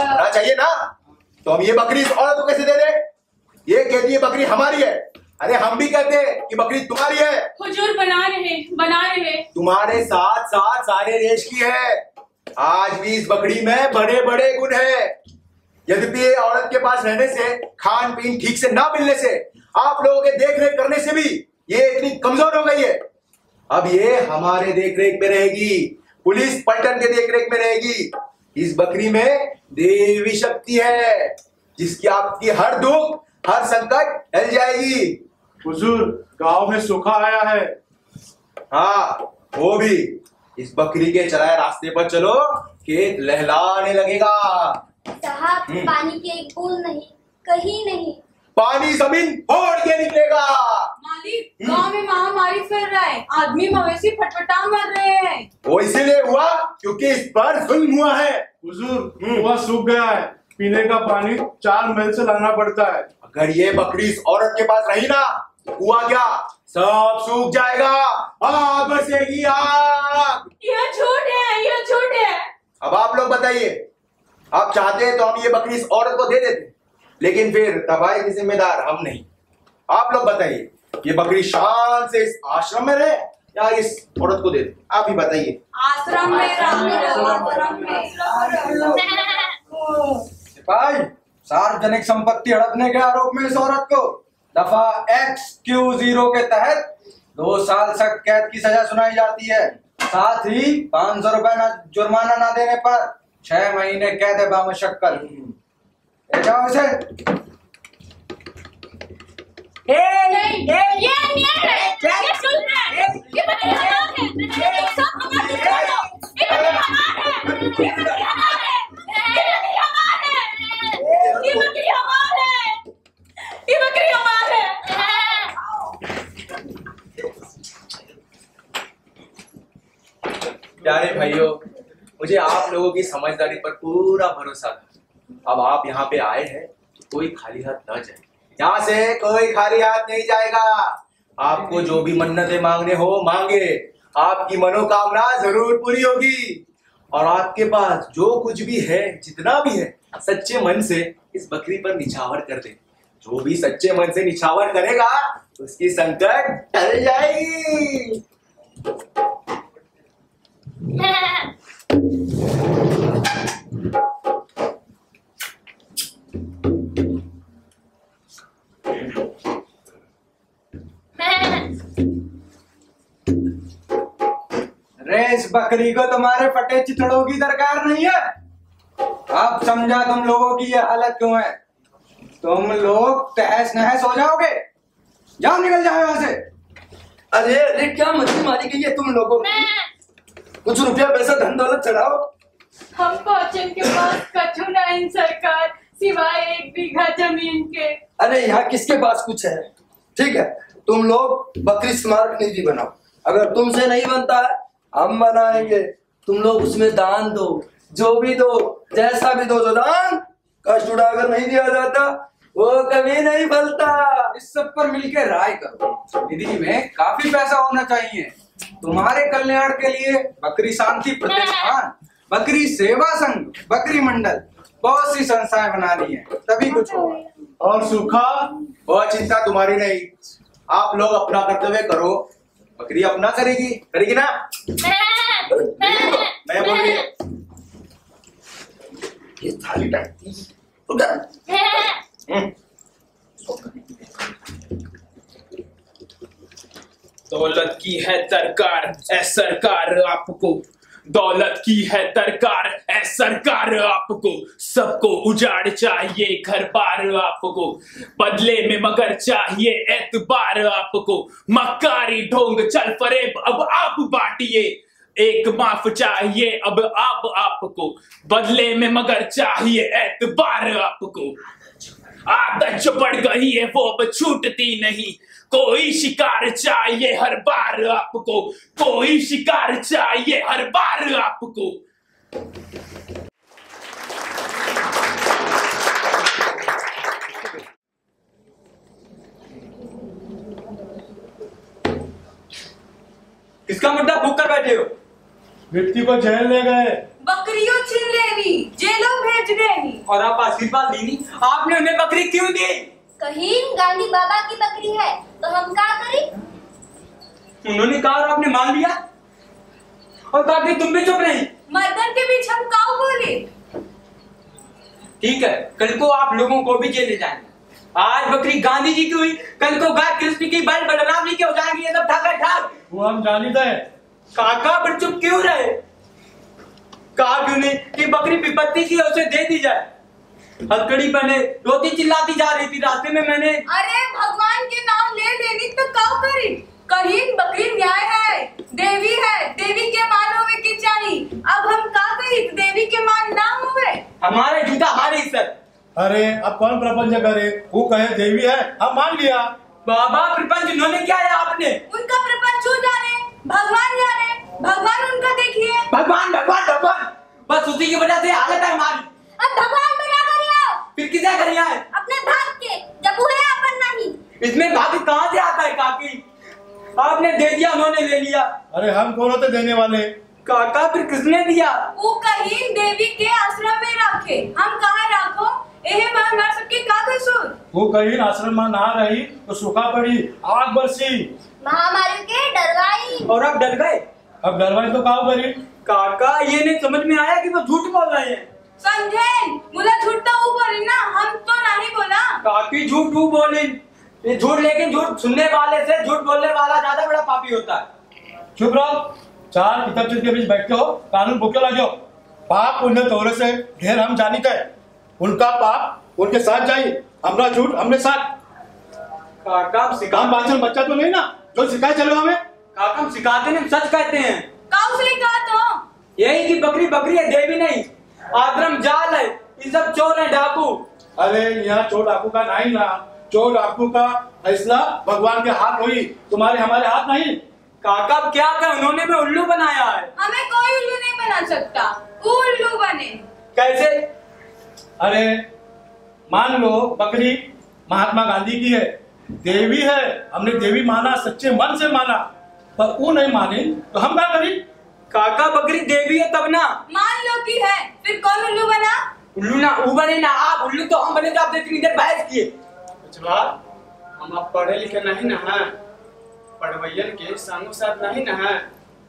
होना चाहिए ना? तो हम ये बकरी इस औरत को कैसे दे दें? ये कहती है बकरी हमारी है। अरे हम भी कहते हैं कि बकरी तुम्हारी है। हुजूर बना रहे। तुम्हारे साथ साथ सारे देश की है। आज भी इस बकरी में बड़े बड़े गुण है। यद्यपि ये औरत के पास रहने से, खान पीन ठीक से ना मिलने से, आप लोगों के देख रेख करने से भी ये इतनी कमजोर हो गई है। अब ये हमारे देख रेख में रहेगी, पुलिस पलटन के देख रेख में रहेगी। इस बकरी में देवी शक्ति है, जिसकी आपकी हर दुख, हर संकट टल जाएगी। हुजूर, गांव में सूखा आया है। हाँ, वो भी इस बकरी के चलाए रास्ते पर चलो, खेत लहलाने लगेगा। साहब, पानी की एक बूंद नहीं, कहीं नहीं। पानी जमीन फोड़ के निकलेगा। मालिक, गांव में महामारी फैल रहा है। आदमी मवेशी फटफटा मर रहे हैं। वो इसीलिए हुआ क्योंकि इस पर जुल्म हुआ है। हुजूर, कुआं सूख गया है, पीने का पानी 4 मील से लाना पड़ता है। अगर ये बकरी इस औरत के पास रही ना, कुआं क्या सब सूख जाएगा। आग बरसेगी आग। ये झूठ है। अब आप लोग बताइए, आप चाहते हैं तो हम ये बकरी इस औरत को दे देते, लेकिन फिर तबाही के जिम्मेदार हम नहीं। आप लोग बताइए, ये बकरी शान से इस आश्रम में रहे या इस औरत को दे दे? आप ही बताइए। आश्रम में। सिपाही, सार्वजनिक संपत्ति हड़पने के आरोप में इस औरत को दफा XQ0 के तहत 2 साल सख्त कैद की सजा सुनाई जाती है। साथ ही 500 रुपए जुर्माना ना देने पर 6 महीने कैद है बामुशक्कल। ले जाओ इसे। प्यारे भाइयों, मुझे आप लोगों की समझदारी पर पूरा भरोसा था। अब आप यहाँ पे आए हैं तो कोई खाली हाथ न जाए। यहाँ से कोई खाली हाथ नहीं जाएगा। आपको जो भी मन्नतें मांगने हो मांगे, आपकी मनोकामना जरूर पूरी होगी। और आपके पास जो कुछ भी है, जितना भी है, सच्चे मन से इस बकरी पर निछावर कर दे। जो भी सच्चे मन से निछावर करेगा उसकी संकट टल जाएगी। रे इस बकरी को तुम्हारे फटे चिथड़ों की दरकार नहीं है। अब समझा तुम लोगों की ये हालत क्यों है। तुम लोग तहस नहस हो जाओगे। जाओ, निकल जाओ यहाँ से। अरे अरे क्या मछली मारी गई है तुम लोगों की? कुछ रुपया पैसा धन दौलत चढ़ाओ। हमको अचन के पास कछु नहीं सरकार, सिवाय 1 बीघा जमीन के। अरे यहाँ किसके पास कुछ है? ठीक है, तुम लोग बकरी स्मारक निधि बनाओ। अगर तुमसे नहीं बनता है हम बनाएंगे। तुम लोग उसमें दान दो, जो भी दो, जैसा भी दो। जो दान कष्ट उड़ाकर नहीं दिया जाता वो कभी नहीं फलता। इस सब पर मिलकर राय करो। निधि में काफी पैसा होना चाहिए। तुम्हारे कल्याण के लिए बकरी शांति प्रतिष्ठान, बकरी सेवा संघ, बकरी मंडल, बहुत सी संस्थाएं बनानी है, तभी कुछ होगा। और सूखा, बहुत चिंता तुम्हारी नहीं। आप लोग अपना कर्तव्य करो, बकरी अपना करेगी ना। मैं बोल रही ये थाली दौलत की है दरकार ऐ सरकार आपको, दौलत की है दरकार ऐ सरकार आपको। सबको उजाड़ चाहिए घर बार आपको, बदले में मगर चाहिए एतबार आपको। मक्कारी ढोंग चल फरेब अब आप बांटिए, एक माफ चाहिए अब आप आपको, बदले में मगर चाहिए एतबार आपको। आदत जो बढ़ गई है वो अब छूटती नहीं, कोई शिकार चाहिए हर बार आपको, कोई शिकार चाहिए हर बार आपको। किसका मुद्दा फूक कर बैठे हो? व्यक्ति को जेल ले गए, बकरियों छीन लेनी, जेलों भेज देनी। और आप आशीर्वाद लेनी, आपने उन्हें बकरी क्यों दी? कहीं गांधी बाबा की बकरी है तो हम क्या करें? उन्होंने कहा और आपने मान लिया, और कहा कि तुम भी चुप रही। मर्दन के बीच हम काऊ बोले। ठीक है, कल को आप लोगों को भी जेल ले जाएंगे। आज बकरी गांधी जी की हुई, कल को गाय कृष्ण की, बैल बलराम जी की हो जाएंगी। ये सब ठाकर ठाक वो हम जानी थे। काका पर चुप क्यों रहे? कहा क्यों नहीं कि बकरी विपत्ति की उसे दे दी जाए? हथकड़ी पहने रोती चिल्लाती जा रही थी रास्ते में। मैंने अरे भगवान के नाम ले लेनी तो काऊ करी। कहीं बकरी न्याय है, देवी है, देवी के मान होवे की चाहिए। अब हम का कही देवी के मान ना होवे। हमारे जूता हारी सर। अरे अब कौन प्रपंच करे? वो कहे देवी है, हम मान लिया। बाबा प्रपंच उन्होंने क्या है आपने? उनका प्रपंच हो जाने, भगवान जाने, भगवान उनका देखिए। भगवान भगवान भगवान, बस उसी की वजह से हालत है हमारी। अब भगवान बना करिया, फिर किसे करिया है? अपने भाग के, जब वो है अपन नहीं। इसमें भाग्य कहाँ से आता है काकी? आपने दे दिया, उन्होंने ले लिया। अरे हम कौन होते देने वाले? काका फिर किसने दिया? वो कहीं देवी के आश्रम में रखे, हम कहाँ रखो? एहे मार सबके का कसूर? वो कहीं आश्रम में ना रही तो सूखा पड़ी, आग बरसी, महामारी के डरवाई। और अब डर गए। अब डरवाई तो काऊ करी? काका ये नहीं समझ में आया कि वो झूठ बोल रहे हैं। समझे? मुला झूठ तो वो बोली ना, हम तो नहीं बोला। काकी झूठ वो बोली, ये झूठ, लेकिन झूठ सुनने वाले से झूठ बोलने वाला ज्यादा बड़ा पापी होता है। चुप रहो, चार किताब के बीच बैठते हो, कानून भूखे लागो। पाप पुण्य तोरे से ढेर हम जानित है। उनका पाप उनके साथ जाइए, हमारा झूठ हमने साथ। काका काम बाचन बच्चा तो नहीं ना जो सिखाए चलो हमें। काका हम सिखाते नहीं, सच कहते हैं। काउंसलिंग कहा तो यही कि बकरी बकरी है, देवी नहीं। आश्रम जाल है, ये सब चोर है, डाकू। अरे यहाँ चोर डाकू का नहीं ना, चोर डाकू का फैसला भगवान के हाथ हुई, तुम्हारे हमारे हाथ नहीं। काका अब क्या कर, उन्होंने भी उल्लू बनाया है। हमें कोई उल्लू नहीं बना सकता, उल्लू बने। कैसे? अरे मान लो बकरी महात्मा गांधी की है, देवी है, हमने देवी माना, सच्चे मन से माना, पर वो नहीं माने तो हम क्या करें? काका बकरी देवी है तब ना। मान लो कि है, फिर कौन उल्लू बना? उल्लू ना वो बने ना आप, उल्लू तो हम बने तो आपने इतनी देर बहस किए। बचवा, हम आप पढ़े लिखे नहीं ना हैं, पढ़वैयन के संग साथ नहीं ना हैं।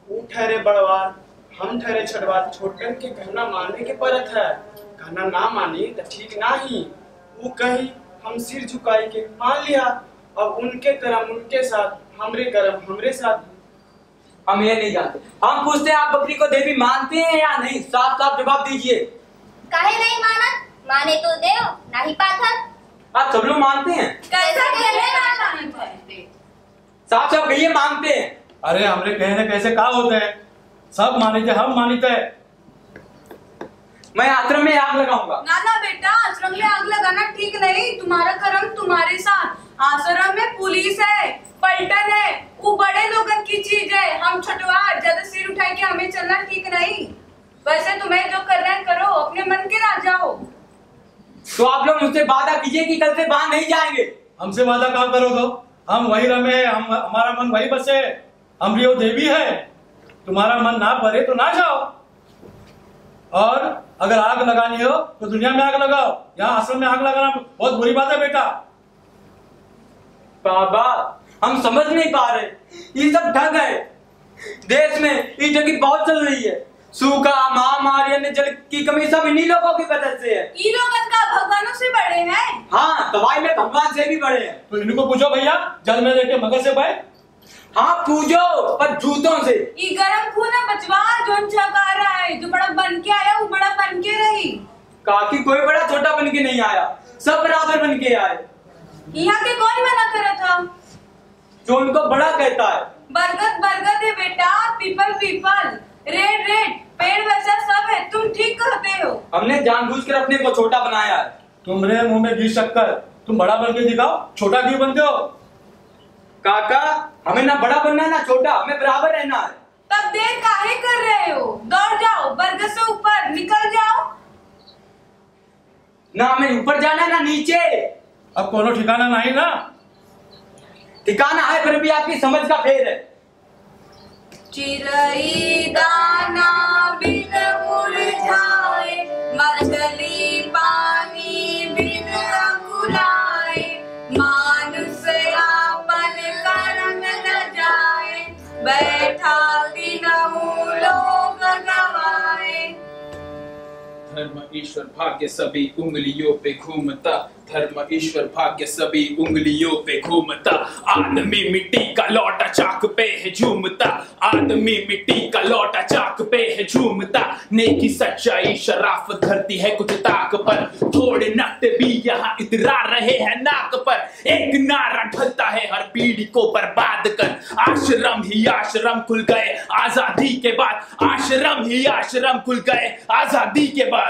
वो ठहरे बड़वार, हम ठहरे छड़वार, छोटन के कहना मानने के परत है। कहना ना मानी तो ठीक नहीं, वो कही हम सिर झुकाई के मान लिया। अब उनके कर्म उनके साथ, हमरे कर्म हमरे साथ। हम ये नहीं जानते, हम पूछते हैं आप बकरी को देवी मानते हैं या नहीं? साफ साफ जवाब दीजिए। काहे नहीं मानत? माने तो देव नहीं पाथर। आप सब लोग मानते हैं? कैसा कहने वाला? साफ साफ कहिए मानते हैं। अरे हमरे कहने कैसे का होते हैं, सब मानित है, हम मानित है। मैं आश्रम में आग लगाऊंगा। ना ना बेटा, आश्रम में आग लगाना ठीक नहीं, तुम्हारा कर्म तुम्हारे साथ। आश्रम में पुलिस है, पलटन है, वो बड़े लोगों की चीज है। हम छठवार ज्यादा सिर उठा के हमें चलना ठीक नहीं। वैसे तुम्हें जो करना है करो, अपने मन के राजा हो। तो आप लोग मुझसे वादा कीजिए कि कल से बाहर नहीं जाएंगे। हमसे वादा काम करो तो हम वही रमे, हमारा मन वही बसे। हम वो देवी है, तुम्हारा मन ना भरे तो ना जाओ। और अगर आग लगानी हो तो दुनिया में आग लगाओ, यहाँ आश्रम में आग लगाना बहुत बुरी बात है बेटा। बाबा हम समझ नहीं पा रहे, ये सब ढंग है। देश में ये जगह बहुत चल रही है, सूखा, महामारी, अन्य जल की कमी सब इन्हीं लोगों की वजह से है। ये लोग का भगवानों से बड़े हैं। हाँ, दवाई में भगवान से भी बड़े हैं। तो इनको पूछो भैया, जल में लेके मगर से भाई। हाँ पूजो, पर जूतों से। ये गरम खून है बचवा, जो चका रहा है। जो बड़ा बन के आया वो बड़ा बन के रही। काकी कोई बड़ा छोटा बन के नहीं आया, सब बराबर बन के आए। यहाँ के कौन मना करा था? जो उनको बड़ा कहता है। बरगद बरगद है बेटा, पीपल पीपल, रेड रेड, पेड़ वैसा सब है। तुम ठीक कहते हो। हमने जानबूझकर अपने को छोटा बनाया है। तुमरे मुंह में घी शक्कर, तुम बड़ा बन के दिखाओ, छोटा क्यों बनते हो? काका हमें ना बड़ा बनना है ना छोटा, हमें बराबर रहना है। तब देर काहे कर रहे हो? दौड़ जाओ, बरगद से ऊपर निकल जाओ। ना हमें ऊपर जाना है ना नीचे। अब कोनो ठिकाना नहीं ना? ठिकाना है, फिर भी आपकी समझ का फेर है। चिरई दाना बिन मुरझाए, मछली पानी बिन अंकुराए, मानुष आपन कर्म न जाए, बैठा दिनहु लोग गवाए। धर्म ईश्वर भाग्य सभी उंगलियों पे घूमता, धर्म ईश्वर भाग्य सभी उंगलियों पे घूमता। आदमी मिट्टी का लौटा चाक पे है झूमता, आदमी मिट्टी का लौटा चाक पे है झूमता। नेकी सच्चाई शराफत धरती है कुछ ताक पर, थोड़े नक्ते भी यहाँ इतरा रहे हैं नाक पर। एक नारा ढलता है हर पीढ़ी को बर्बाद कर, आश्रम ही आश्रम खुल गए आजादी के बाद, आश्रम ही आश्रम खुल गए आजादी के बाद।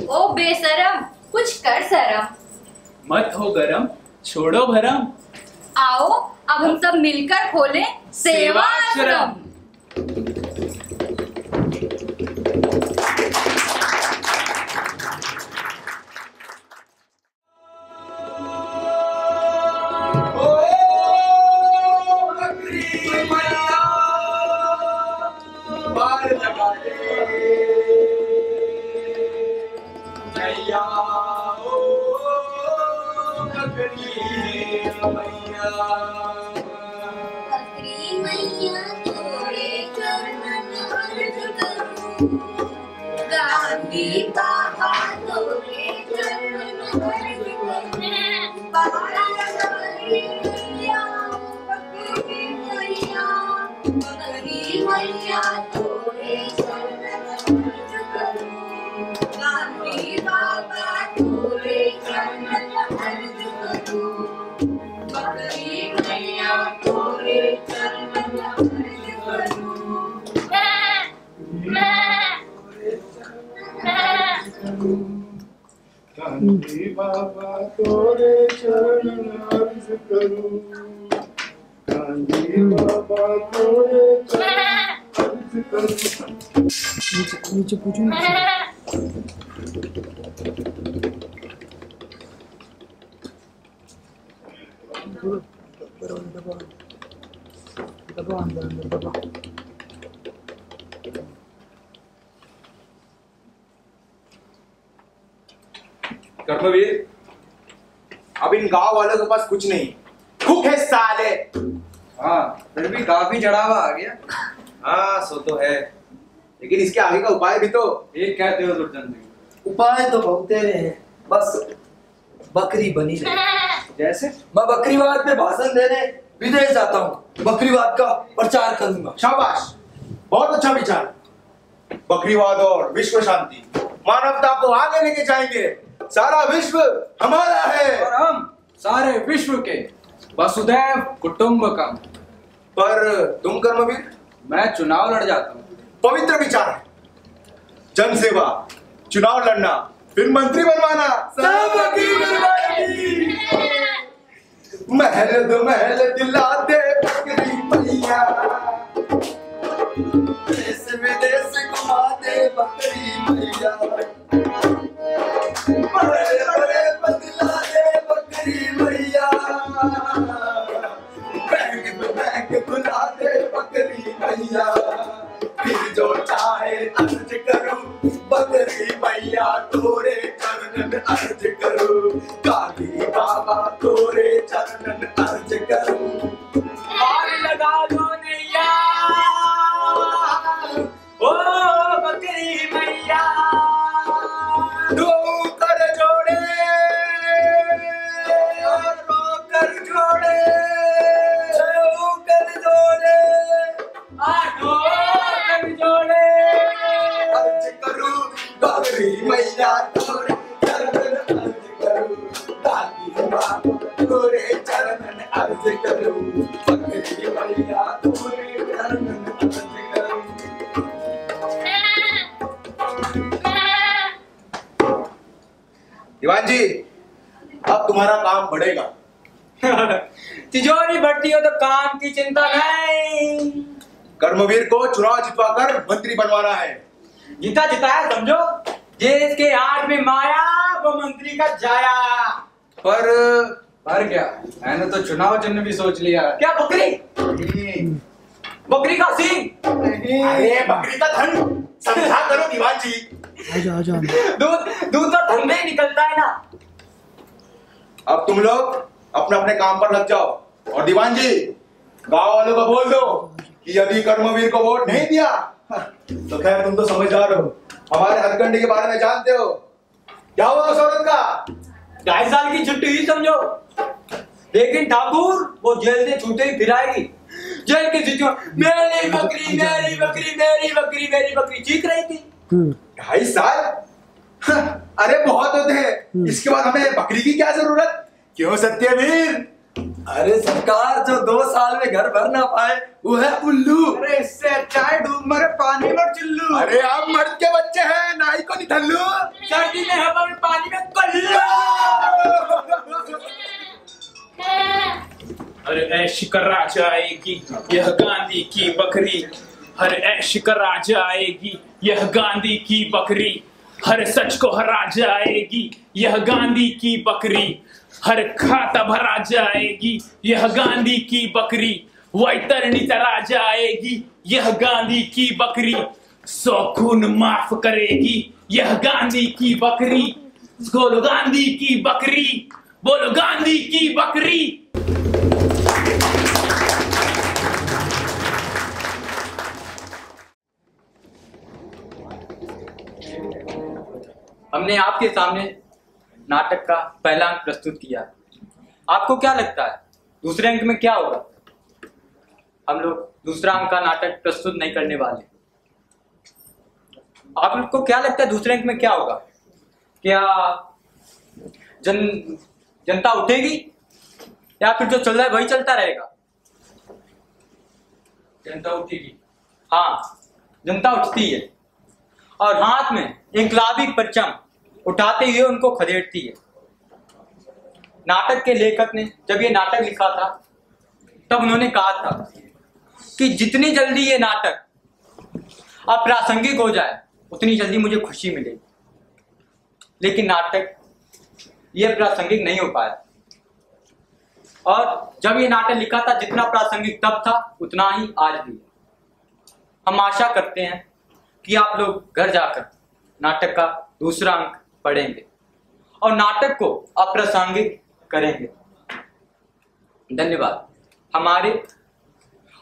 ओ बेशरम, कुछ कर शरम। मत हो गरम, छोड़ो भरम। आओ अब हम सब मिलकर खोलें सेवाश्रम। गांधी बाबा तोरे चरण अर्ज करने, बकरी मैया तोरे चरण करूं, गांधी बाबा तोरे चरण करूं, बकरी मैया तोरे चरण करूं। गांधी बाबा तोरे चरण अर्ज करूं, गांधी बाबा तोरे चरण अर्ज करूं। नीचे पूछो कर्मवीर, अब इन गांव वालों के पास कुछ नहीं, भूख है साले। हाँ, फिर भी काफी चढ़ावा आ गया। हाँ, सो तो है, लेकिन इसके आगे का उपाय भी तो। एक कहते हो दुर्जन सिंह? उपाय तो बहुत तेरे हैं, बस बकरी बनी रहे। जैसे? मैं बकरीवाद पे भाषण देने विदेश जाता हूँ, बकरीवाद का प्रचार करूंगा। शाबाश, बहुत अच्छा विचार। बकरीवाद और विश्व शांति, मानवता को आगे लेके जाएंगे। सारा विश्व हमारा है और हम सारे विश्व के वसुधैव कुटुंबकम। पर तुम कर्मवीर? मैं चुनाव लड़ जाता हूँ। पवित्र विचार है, जन सेवा, चुनाव लड़ना, फिर मंत्री बनवाना, सब की बर्बादी। महल दो महल दिला दे बकरी मैया, देश विदेश घुमा दे बकरी मैया, बड़े बड़े बदला दे बकरी मैया, बैंक खुला दे बकरी मैया, फिर जो चाहे अर्ज करूं, बकरी मैया तोरे चरणन अर्ज करूं, गांधी बाबा तोरे चरणन अर्ज करूं। और लगा दो नैया ओ बकरी मैया, दो कर जोड़े और रो कर जोड़े, छो कर जोड़े, आठों कर जोड़े, अर्ज करूं बकरी मैया तोरे चरणन अर्ज करूं, गांधी बाबा तोरे चरणन अर्ज करूं, बकरी मैया तोरे चरणन अर्ज करूं। दीवान जी, अब तुम्हारा काम बढ़ेगा। तिजोरी बढ़ती हो तो काम की चिंता नहीं। कर्मवीर को चुनाव जितवाकर मंत्री बनवाना है। जीता जिताया समझो, देश के आठ में माया, वो मंत्री का जाया। पर क्या, मैंने तो चुनाव चिन्ह भी सोच लिया है। क्या बकरी? बकरी का सींग? अरे बकरी का धन, समझा करो दीवान जी। आजा दूध तो धन में ही निकलता है ना। अब तुम लोग अपने अपने काम पर लग जाओ, और दीवान जी गांव वालों को बोल दो कि यदि कर्मवीर को वोट नहीं दिया तो खैर तुम तो समझदार हो, हमारे हथकंडे के बारे में जानते हो। क्या हुआ उस औरत का? 2.5 साल की छुट्टी हुई समझो, लेकिन ठाकुर वो जेल से छूटे ही फिर आएगी। जेल की छुट्टियों मेरी बकरी मेरी बकरी मेरी बकरी मेरी बकरी चीख रही थी। 2.5 साल? अरे बहुत होते हैं, इसके बाद हमें बकरी की क्या जरूरत? क्यों सत्यवीर? अरे सरकार, जो 2 साल में घर भर ना पाए वो है उल्लू। अरे इससे अच्छा है डूब मरे पानी में चिल्लू। अरे आप मर्द के बच्चे हैं, नाई को निठल्लू। सर्दी में हवा में पानी में कल्लू। हर ऐश करा जाएगी यह गांधी की बकरी, हर ऐश करा जाएगी यह गांधी की बकरी, हर सच को हरा जाएगी यह गांधी की बकरी, हर खाता भरा जाएगी यह गांधी की बकरी, वैतरणी तरा जाएगी यह गांधी की बकरी, 100 खून माफ करेगी यह गांधी की बकरी। बोलो गांधी की बकरी, बोलो गांधी की बकरी। हमने आपके सामने नाटक का पहला अंक प्रस्तुत किया। आपको क्या लगता है दूसरे अंक में क्या होगा? हम लोग दूसरा अंक का नाटक प्रस्तुत नहीं करने वाले। आप लोग को क्या लगता है दूसरे अंक में क्या होगा? क्या जनता उठेगी या फिर जो चल रहा है वही चलता रहेगा? जनता उठेगी। हाँ, जनता उठती है और हाथ में इंकलाबी परचम उठाते हुए उनको खदेड़ती है। नाटक के लेखक ने जब ये नाटक लिखा था तब उन्होंने कहा था कि जितनी जल्दी ये नाटक अप्रासंगिक हो जाए उतनी जल्दी मुझे खुशी मिलेगी, लेकिन नाटक ये प्रासंगिक नहीं हो पाया। और जब ये नाटक लिखा था जितना प्रासंगिक तब था उतना ही आज भी। हम आशा करते हैं कि आप लोग घर जाकर नाटक का दूसरा अंक पढ़ेंगे और नाटक को अप्रासंगिक करेंगे। धन्यवाद। हमारे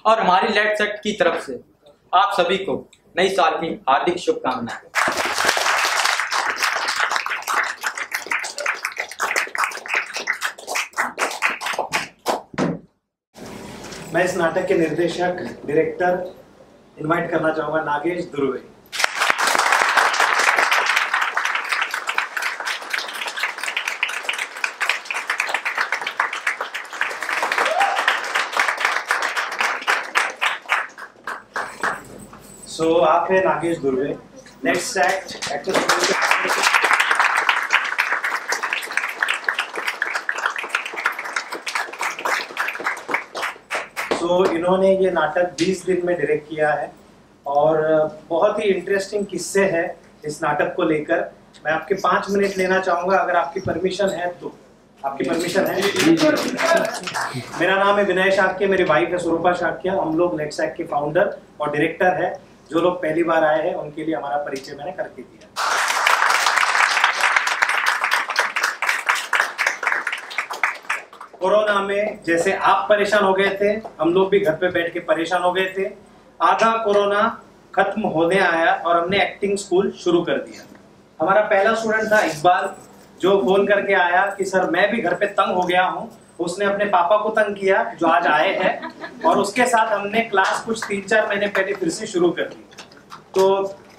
और हमारी लेट्स एक्ट की तरफ से आप सभी को नई साल की हार्दिक शुभकामनाएं। मैं इस नाटक के निर्देशक डायरेक्टर इनवाइट करना चाहूंगा नागेश दुर्वे। सो आप है Nagesh Durve. Next act actor. तो इन्होंने ये नाटक 20 दिन में डायरेक्ट किया है और बहुत ही इंटरेस्टिंग किस्से हैं इस नाटक को लेकर। मैं आपके 5 मिनट लेना चाहूँगा, अगर आपकी परमिशन है तो। आपकी परमिशन है? मेरा नाम है विनय शाक्य, मेरी वाइफ है स्वरूपा शाक्य। हम लोग लेट्स एक्ट के फाउंडर और डायरेक्टर है। जो लोग पहली बार आए हैं उनके लिए हमारा परिचय मैंने करके दिया। कोरोना में जैसे आप परेशान हो गए थे, हम लोग भी घर पे बैठ के परेशान हो गए थे। आधा कोरोना खत्म होने आया और हमने एक्टिंग स्कूल शुरू कर दिया। हमारा पहला स्टूडेंट था इकबाल, जो फोन करके आया कि सर मैं भी घर पे तंग हो गया हूँ। उसने अपने पापा को तंग किया जो आज आए हैं, और उसके साथ हमने क्लास कुछ 3-4 महीने पहले फिर से शुरू कर दी। तो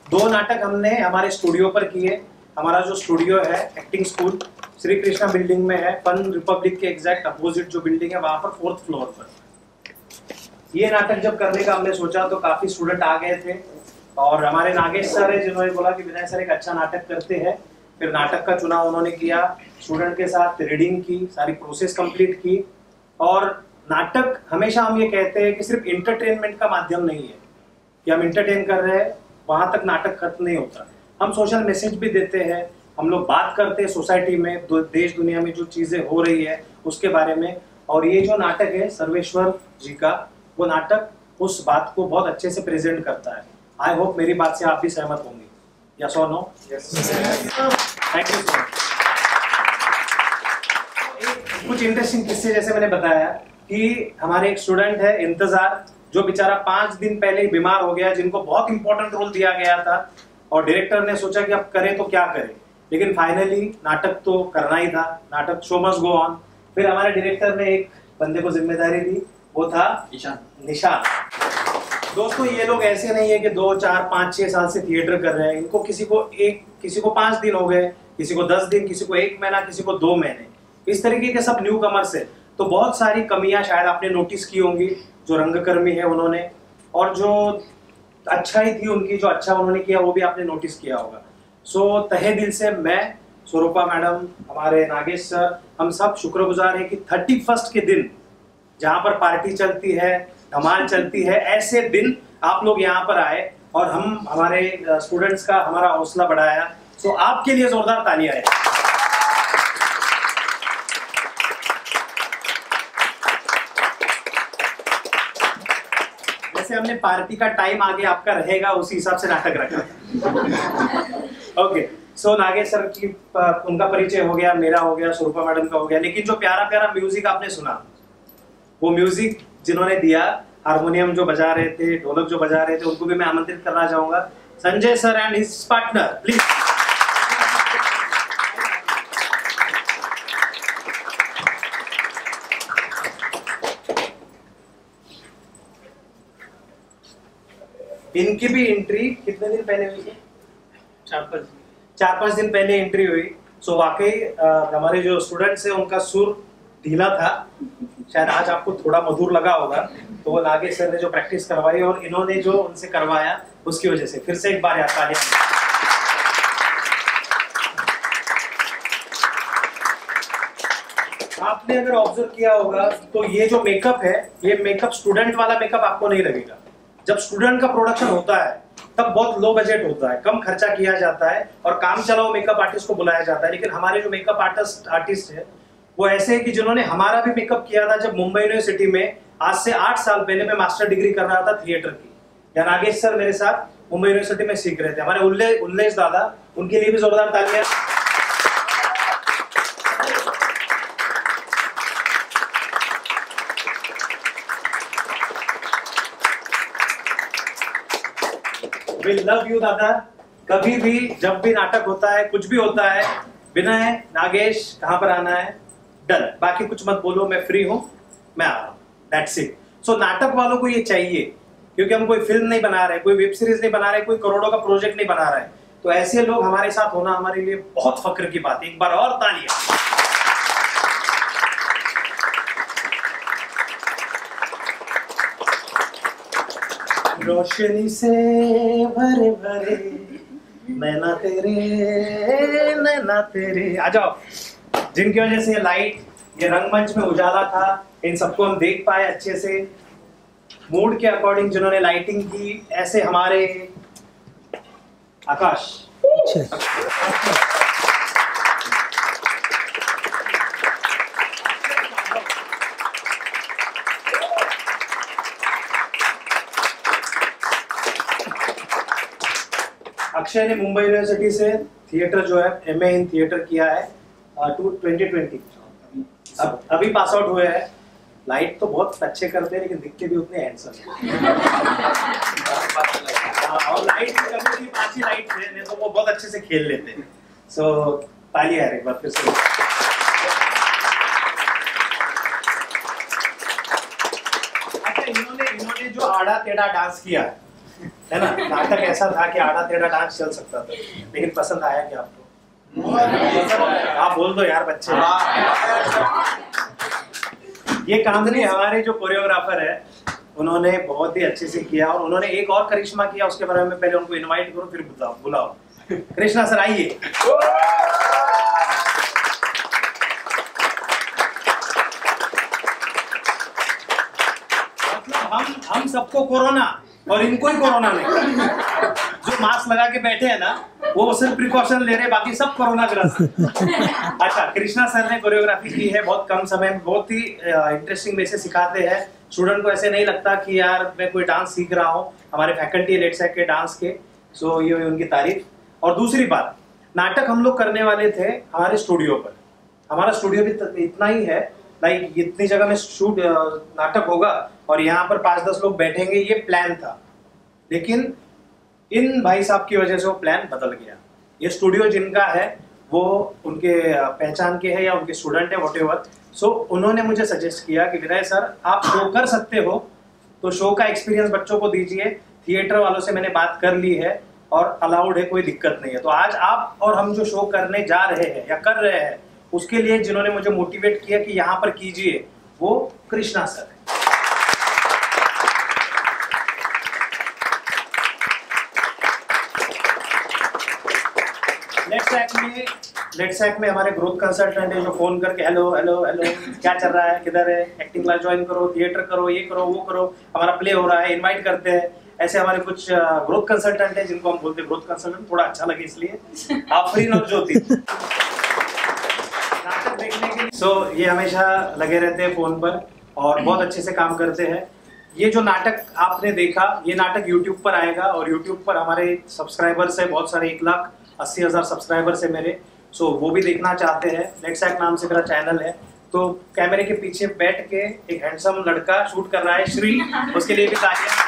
2 नाटक हमने हमारे स्टूडियो पर किए। हमारा जो स्टूडियो है acting school Shri Krishna building में है, फन रिपब्लिक के एग्जैक्ट अपोजिट जो बिल्डिंग है वहां पर 4th फ्लोर पर। ये नाटक जब करने का हमने सोचा तो काफी स्टूडेंट आ गए थे और हमारे नागेश सर है जिन्होंने बोला कि विनय सर एक अच्छा नाटक करते हैं। फिर नाटक का चुनाव उन्होंने किया, स्टूडेंट के साथ रीडिंग की, सारी प्रोसेस कंप्लीट की। और नाटक हमेशा हम ये कहते हैं कि सिर्फ इंटरटेनमेंट का माध्यम नहीं है कि हम इंटरटेन कर रहे हैं, वहां तक नाटक खत्म नहीं होता। हम सोशल मैसेज भी देते हैं, हम लोग बात करते हैं सोसाइटी में, देश दुनिया में जो चीजें हो रही है उसके बारे में। और ये जो नाटक है सर्वेश्वर जी का, वो नाटक उस बात को बहुत अच्छे से प्रेजेंट करता है। आई होप मेरी बात से आप भी सहमत होंगे। यस और no? Thank you so much. कुछ इंटरेस्टिंग किस्से जैसे मैंने बताया कि हमारे एक स्टूडेंट है इंतजार, जो बेचारा 5 दिन पहले ही बीमार हो गया, जिनको बहुत इंपॉर्टेंट रोल दिया गया था और डायरेक्टर ने सोचा कि अब करें तो क्या करें, लेकिन फाइनली नाटक तो करना ही था। नाटक शो मस्ट गो ऑन। फिर हमारे डायरेक्टर ने एक बंदे को जिम्मेदारी दी, वो था निशान। दोस्तों ये लोग ऐसे नहीं है कि 2, 4, 5, 6 साल से थिएटर कर रहे हैं। इनको किसी को 5 दिन हो गए, किसी को 10 दिन, किसी को 1 महीना, किसी को 2 महीने। इस तरीके के सब न्यू कमर्स है। तो बहुत सारी कमियां शायद आपने नोटिस की होंगी। जो रंगकर्मी है उन्होंने, और जो अच्छाई थी उनकी, जो अच्छा उन्होंने किया वो भी आपने नोटिस किया होगा। सो तहे दिल से मैं, स्वरूपा मैडम, हमारे नागेश सर, हम सब शुक्रगुजार हैं कि 31st के दिन जहाँ पर पार्टी चलती है, धमाल चलती है, ऐसे दिन आप लोग यहाँ पर आए और हम हमारे स्टूडेंट्स का हमारा हौसला बढ़ाया। सो आपके लिए जोरदार तालियां है। जैसे हमने पार्टी का टाइम आगे आपका रहेगा उसी हिसाब से नाटक रखा। ओके, सो नागेश सर की उनका परिचय हो गया, मेरा हो गया, स्वरूपा मैडम का हो गया। लेकिन जो प्यारा प्यारा म्यूजिक आपने सुना, वो म्यूजिक जिन्होंने दिया, हारमोनियम जो बजा रहे थे, ढोलक जो बजा रहे थे, उनको भी मैं आमंत्रित करना चाहूंगा। Sanjay sir and his partner please. इनकी भी एंट्री कितने दिन पहले हुई है? 4-5 दिन पहले एंट्री हुई। सो वाकई हमारे जो स्टूडेंट्स हैं उनका सुर ढीला था, शायद आज आपको थोड़ा मधुर लगा होगा, तो वो नागेश सर ने जो प्रैक्टिस करवाई और इन्होंने जो उनसे करवाया उसकी वजह से फिर से एक बार याद तालियां। आपने अगर ऑब्जर्व किया होगा तो ये जो मेकअप है, ये मेकअप स्टूडेंट वाला मेकअप आपको नहीं लगेगा। जब स्टूडेंट का प्रोडक्शन होता है तब बहुत लो बजट होता है, कम खर्चा किया जाता है और काम चलाओ मेकअप आर्टिस्ट को बुलाया जाता है। लेकिन हमारे जो मेकअप आर्टिस्ट है वो ऐसे है कि जिन्होंने हमारा भी मेकअप किया था जब मुंबई यूनिवर्सिटी में आज से 8 साल पहले मैं मास्टर डिग्री कर रहा था थिएटर की, या नागेश सर मेरे साथ मुंबई यूनिवर्सिटी में सीख रहे थे। हमारे उल्लेश दादा, उनके लिए भी जोरदार तालियां। We love you दादा। कभी भी जब भी नाटक होता है, कुछ भी होता है, विनय, नागेश कहाँ पर आना है, डन, बाकी कुछ मत बोलो, मैं फ्री हूँ, मैं आ रहा हूँ, दैट्स इट। सो नाटक वालों को ये चाहिए, क्योंकि हम कोई फिल्म नहीं बना रहे, कोई वेब सीरीज नहीं बना रहे, कोई करोड़ों का प्रोजेक्ट नहीं बना रहे, तो ऐसे लोग हमारे साथ होना हमारे लिए बहुत फक्र की बात है। एक बार और तालियां। रोशनी से भरे भरे नैना तेरे, आ जाओ। जिनकी वजह से ये लाइट, ये रंगमंच में उजाला था, इन सबको हम देख पाए अच्छे से, मूड के अकॉर्डिंग जिन्होंने लाइटिंग की, ऐसे हमारे आकाश। अक्षय ने मुंबई यूनिवर्सिटी से थिएटर जो है MA इन थिएटर किया है 2020, अभी पास आउट हुए हैं। लाइट तो बहुत अच्छे करते हैं लेकिन दिखते भी उतने हैंडसम और लाइट की कमी थी, 5 ही लाइट थे, नहीं तो वो बहुत अच्छे से खेल लेते हैं। सो तालियां यार एक बार फिर से। अच्छा, इन्होंने जो आड़ा टेढ़ा डांस किया है ना, नाटक ऐसा था कि आड़ा टेढ़ा डांस चल सकता था, लेकिन पसंद आया क्या आपको? आप बोल दो यार बच्चे। ये कांदनी हमारे जो कोरियोग्राफर है, उन्होंने बहुत ही अच्छे से किया और उन्होंने एक और करिश्मा किया, उसके बारे में पहले उनको इनवाइट करो फिर बुलाओ। कृष्णा सर आइए। मतलब हम सबको कोरोना और इनको ही कोरोना नहीं। जो मास्क लगा के बैठे हैं ना, वो सिर्फ प्रिकॉशन ले रहे, बाकी सब कोरोना ग्रस्त। अच्छा, कृष्णा सर ने कोरियोग्राफी की है बहुत कम समय में, बहुत ही इंटरेस्टिंग वे से सिखाते हैं। स्टूडेंट को ऐसे नहीं लगता कि यार मैं कोई डांस सीख रहा हूँ, हमारे फैकल्टी है लेट्स एक्ट के डांस के, सो ये उनकी तारीफ। और दूसरी बात, नाटक हम लोग करने वाले थे हमारे स्टूडियो पर। हमारा स्टूडियो भी इतना ही है, लाइक इतनी जगह में शूट नाटक होगा और यहाँ पर 5-10 लोग बैठेंगे, ये प्लान था। लेकिन इन भाई साहब की वजह से वो प्लान बदल गया। ये स्टूडियो जिनका है वो उनके पहचान के है या उनके स्टूडेंट है, व्हाटएवर। सो उन्होंने मुझे सजेस्ट किया कि विनय सर आप शो कर सकते हो तो शो का एक्सपीरियंस बच्चों को दीजिए। थिएटर वालों से मैंने बात कर ली है और अलाउड है, कोई दिक्कत नहीं है। तो आज आप और हम जो शो करने जा रहे हैं या कर रहे हैं, उसके लिए जिन्होंने मुझे मोटिवेट किया कि यहाँ पर कीजिए, वो कृष्णा सर है। लेट्स एक्ट में हमारे ग्रोथ कंसल्टेंट है जो फोन करके हेलो क्या चल रहा है, किधर है, एक्टिंग क्लास ज्वाइन करो, थिएटर करो, ये करो वो करो, हमारा प्ले हो रहा है, इनवाइट करते हैं। ऐसे हमारे कुछ ग्रोथ कंसल्टेंट है जिनको हम बोलते हैं ग्रोथ कंसल्टेंट, थोड़ा अच्छा लगे इसलिए। आप फ्री नवज्योति नाटक देखने के लिए सो ये हमेशा लगे रहते हैं फोन पर और बहुत अच्छे से काम करते हैं। ये जो नाटक आपने देखा, ये नाटक YouTube पर आएगा और YouTube पर हमारे सब्सक्राइबर्स है बहुत सारे, 1,80,000 सब्सक्राइबर्स है मेरे। सो वो भी देखना चाहते हैं, लेट्स एक्ट नाम से मेरा चैनल है। तो कैमरे के पीछे बैठ के एक हैंडसम लड़का शूट कर रहा है, श्री, उसके लिए भी तालियां।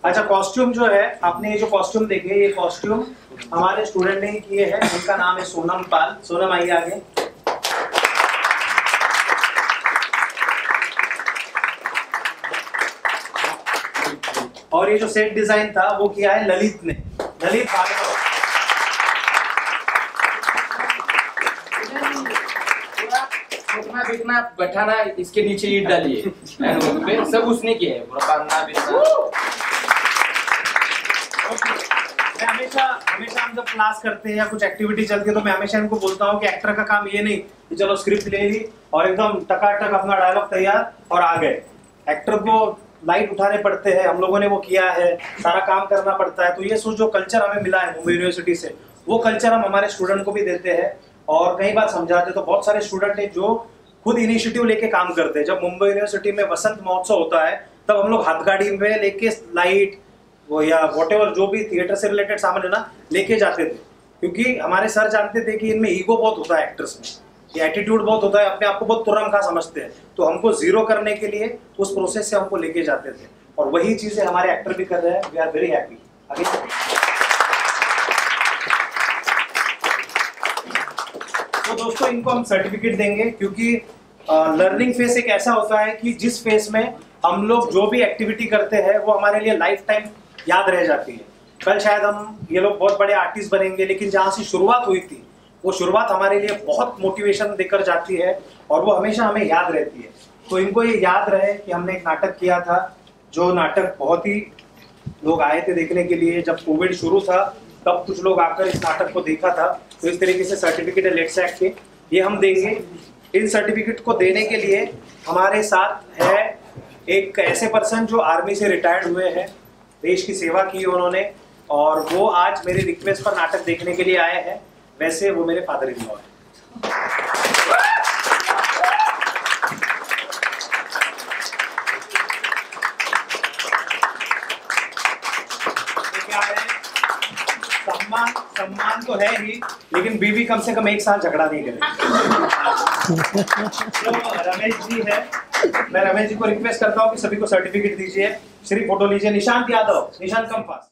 अच्छा, कॉस्ट्यूम जो है, आपने ये जो कॉस्ट्यूम देखे, ये कॉस्ट्यूम हमारे स्टूडेंट ने ही किए हैं। उनका नाम है सोनम पाल। सोनम आइए आगे। और ये जो सेट डिजाइन था वो किया है ललित ने, ललित भार्गव। उठना बैठना बैठाना इसके नीचे ईट डालिए पे सब उसने किया है, पूरा करना बिना। हमेशा हम जब क्लास करते हैं या कुछ एक्टिविटी चलती है तो मैं हमेशा इनको बोलता हूँ कि एक्टर का काम ये नहीं कि चलो स्क्रिप्ट ले ली और एकदम टकाटक अपना डायलॉग तैयार और आ गए। एक्टर को लाइट उठाने पड़ते हैं, हम लोगों ने वो किया है, सारा काम करना पड़ता है। तो ये जो कल्चर हमें मिला है मुंबई यूनिवर्सिटी से, वो कल्चर हम हमारे स्टूडेंट को भी देते हैं और कई बार समझाते। तो बहुत सारे स्टूडेंट हैं जो खुद इनिशिएटिव लेके काम करते हैं। जब मुंबई यूनिवर्सिटी में वसंत महोत्सव होता है तब हम लोग हाथगाड़ी में लेके लाइट वो या वॉटेवर जो भी थिएटर से रिलेटेड सामान है ना लेके जाते थे, क्योंकि हमारे सर जानते थे कि इनमें ईगो बहुत होता है, एक्टर्स में ये एटीट्यूड बहुत होता है, अपने आप को बहुत तुरंत समझते हैं। तो हमको जीरो करने के लिए उस प्रोसेस से हमको लेके जाते थे और वही चीजें हमारे एक्टर भी कर रहे हैं। We are very happy. आगे तो दोस्तों इनको हम सर्टिफिकेट देंगे, क्योंकि लर्निंग फेस एक ऐसा होता है कि जिस फेस में हम लोग जो भी एक्टिविटी करते हैं वो हमारे लिए लाइफ टाइम याद रह जाती है। कल शायद हम ये लोग बहुत बड़े आर्टिस्ट बनेंगे, लेकिन जहाँ से शुरुआत हुई थी वो शुरुआत हमारे लिए बहुत मोटिवेशन देकर जाती है और वो हमेशा हमें याद रहती है। तो इनको ये याद रहे कि हमने एक नाटक किया था, जो नाटक बहुत ही लोग आए थे देखने के लिए। जब कोविड शुरू था तब कुछ लोग आकर इस नाटक को देखा था। तो इस तरीके से सर्टिफिकेट है लेट्स एक्ट के, ये हम देंगे। इन सर्टिफिकेट को देने के लिए हमारे साथ है एक ऐसे पर्सन जो आर्मी से रिटायर्ड हुए हैं, देश की सेवा की उन्होंने, और वो आज मेरे रिक्वेस्ट पर नाटक देखने के लिए आए हैं। वैसे वो मेरे फादर इन लॉ है। सम्मान तो है ही, लेकिन बीवी कम से कम एक साल झगड़ा नहीं करेगी। तो रमेश जी है, मैं रमेश जी को रिक्वेस्ट करता हूँ कि सभी को सर्टिफिकेट दीजिए। श्री फोटो लीजिए। निशांत यादव, निशांत कम पास।